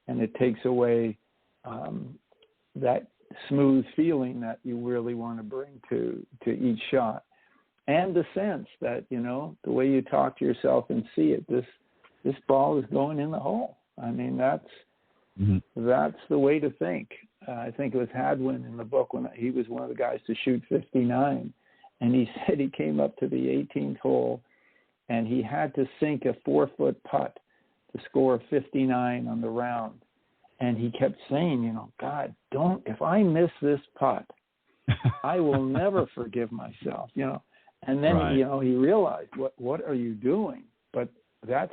and it takes away that smooth feeling that you really want to bring to each shot. and the sense that, the way you talk to yourself and see it, this ball is going in the hole. I mean, that's the way to think. I think it was Hadwin in the book when he was one of the guys to shoot 59, and he said he came up to the 18th hole and he had to sink a 4-foot putt to score 59 on the round. And he kept saying, God, if I miss this putt, I will never forgive myself, And then, right. He realized, what are you doing? But that's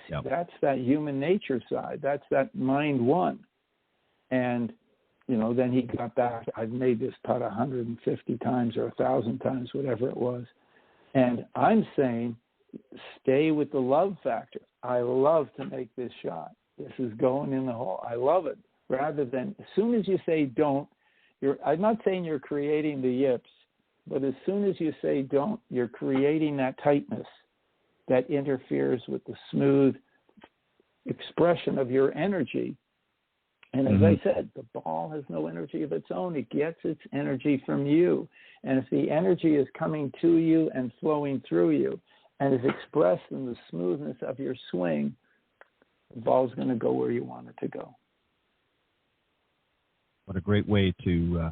that human nature side. That's that mind one. And, then he got back. I've made this putt 150 times or 1,000 times, whatever it was. And I'm saying, stay with the love factor. I love to make this shot. This is going in the hole. I love it. Rather than, as soon as you say don't, I'm not saying you're creating the yips, but as soon as you say don't, you're creating that tightness that interferes with the smooth expression of your energy. And as I said, the ball has no energy of its own. It gets its energy from you. And if the energy is coming to you and flowing through you and is expressed in the smoothness of your swing, the ball's going to go where you want it to go. What a great way to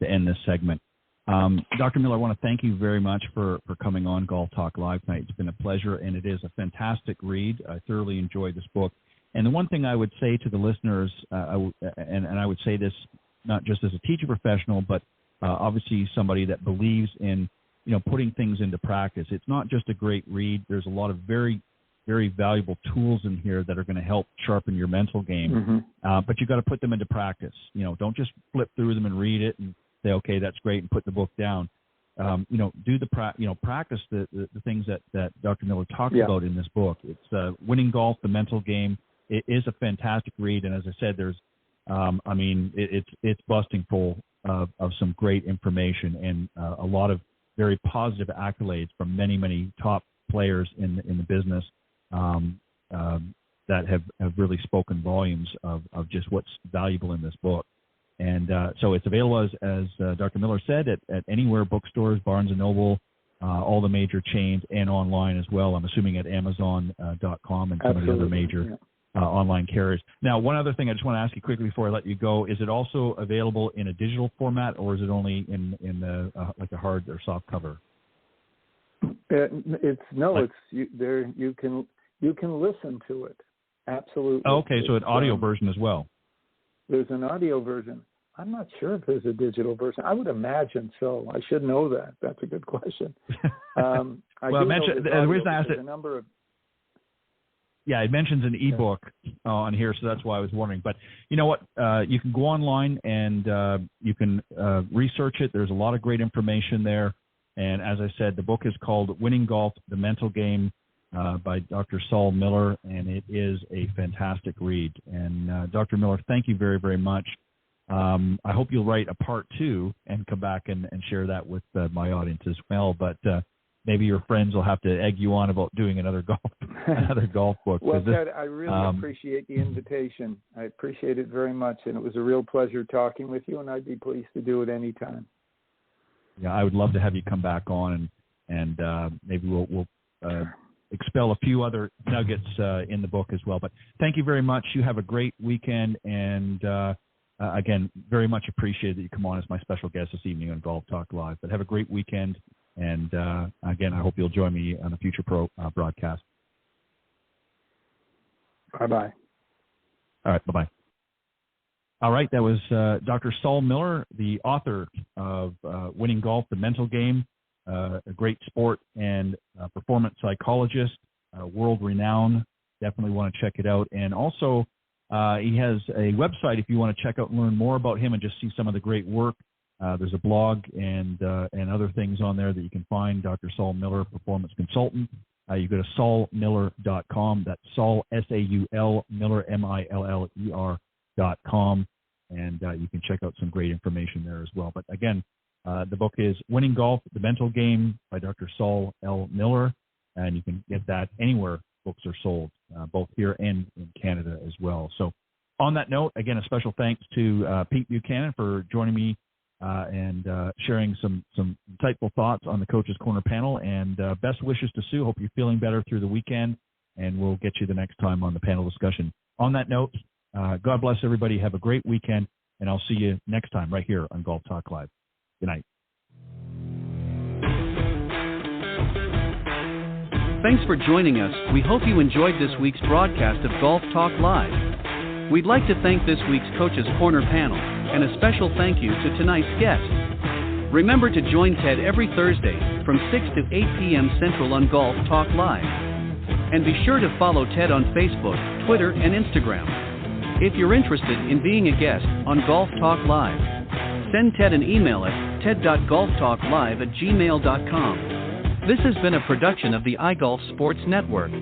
end this segment. Dr. Miller, I want to thank you very much for coming on Golf Talk Live tonight. It's been a pleasure, and it is a fantastic read. I thoroughly enjoyed this book. And the one thing I would say to the listeners, and I would say this not just as a teacher professional, but obviously somebody that believes in putting things into practice. It's not just a great read. There's a lot of very, very valuable tools in here that are going to help sharpen your mental game. But you've got to put them into practice. Don't just flip through them and read it and say, okay, that's great, and put the book down. Do practice the things that Dr. Miller talks about in this book. It's Winning Golf, the Mental Game. It is a fantastic read, and as I said, there's, it's busting full of some great information and a lot of very positive accolades from many, many top players in the business that have really spoken volumes of just what's valuable in this book. And so it's available, as Dr. Miller said, at anywhere, bookstores, Barnes & Noble, all the major chains, and online as well. I'm assuming at Amazon.com and some of the other major online carriers. Now, one other thing I just want to ask you quickly before I let you go, is it also available in a digital format, or is it only in the like a hard or soft cover? You can listen to it. Absolutely. Okay, so an audio version as well. There's an audio version. I'm not sure if there's a digital version. I would imagine so. I should know that. That's a good question. The reason I asked it, it mentions an ebook on here, so that's why I was wondering. But you know what? You can go online and you can research it. There's a lot of great information there. And as I said, the book is called Winning Golf, the Mental Game by Dr. Saul Miller, and it is a fantastic read. And Dr. Miller, thank you very, very much. I hope you'll write a part 2 and come back and share that with my audience as well. But maybe your friends will have to egg you on about doing another golf book. Well, Ted, I really appreciate the invitation. I appreciate it very much, and it was a real pleasure talking with you, and I'd be pleased to do it anytime. Yeah, I would love to have you come back on, and maybe we'll expel a few other nuggets in the book as well. But thank you very much. You have a great weekend, and again, very much appreciated that you come on as my special guest this evening on Golf Talk Live. But have a great weekend, and again, I hope you'll join me on a future broadcast. Bye-bye. All right, bye-bye. All right, that was Dr. Saul Miller, the author of Winning Golf, the Mental Game, a great sport and performance psychologist, world-renowned. Definitely want to check it out. And also, he has a website if you want to check out and learn more about him and just see some of the great work. There's a blog and other things on there that you can find. Dr. Saul Miller, Performance Consultant. You go to saulmiller.com. That's Saul, S-A-U-L, Miller, M-I-L-L-E-R.com. And you can check out some great information there as well. But again, the book is Winning Golf, the Mental Game by Dr. Saul L. Miller. And you can get that anywhere books are sold, both here and in Canada as well. So on that note, again, a special thanks to Pete Buchanan for joining me and sharing some insightful thoughts on the Coach's Corner panel. And best wishes to Sue. Hope you're feeling better through the weekend, and we'll get you the next time on the panel discussion. On that note, God bless everybody. Have a great weekend, and I'll see you next time right here on Golf Talk Live. Good night. Thanks for joining us. We hope you enjoyed this week's broadcast of Golf Talk Live. We'd like to thank this week's Coach's Corner panel, and a special thank you to tonight's guest. Remember to join Ted every Thursday from 6 to 8 p.m. Central on Golf Talk Live. And be sure to follow Ted on Facebook, Twitter, and Instagram. If you're interested in being a guest on Golf Talk Live, send Ted an email at ted.golftalklive@gmail.com. This has been a production of the iGolf Sports Network.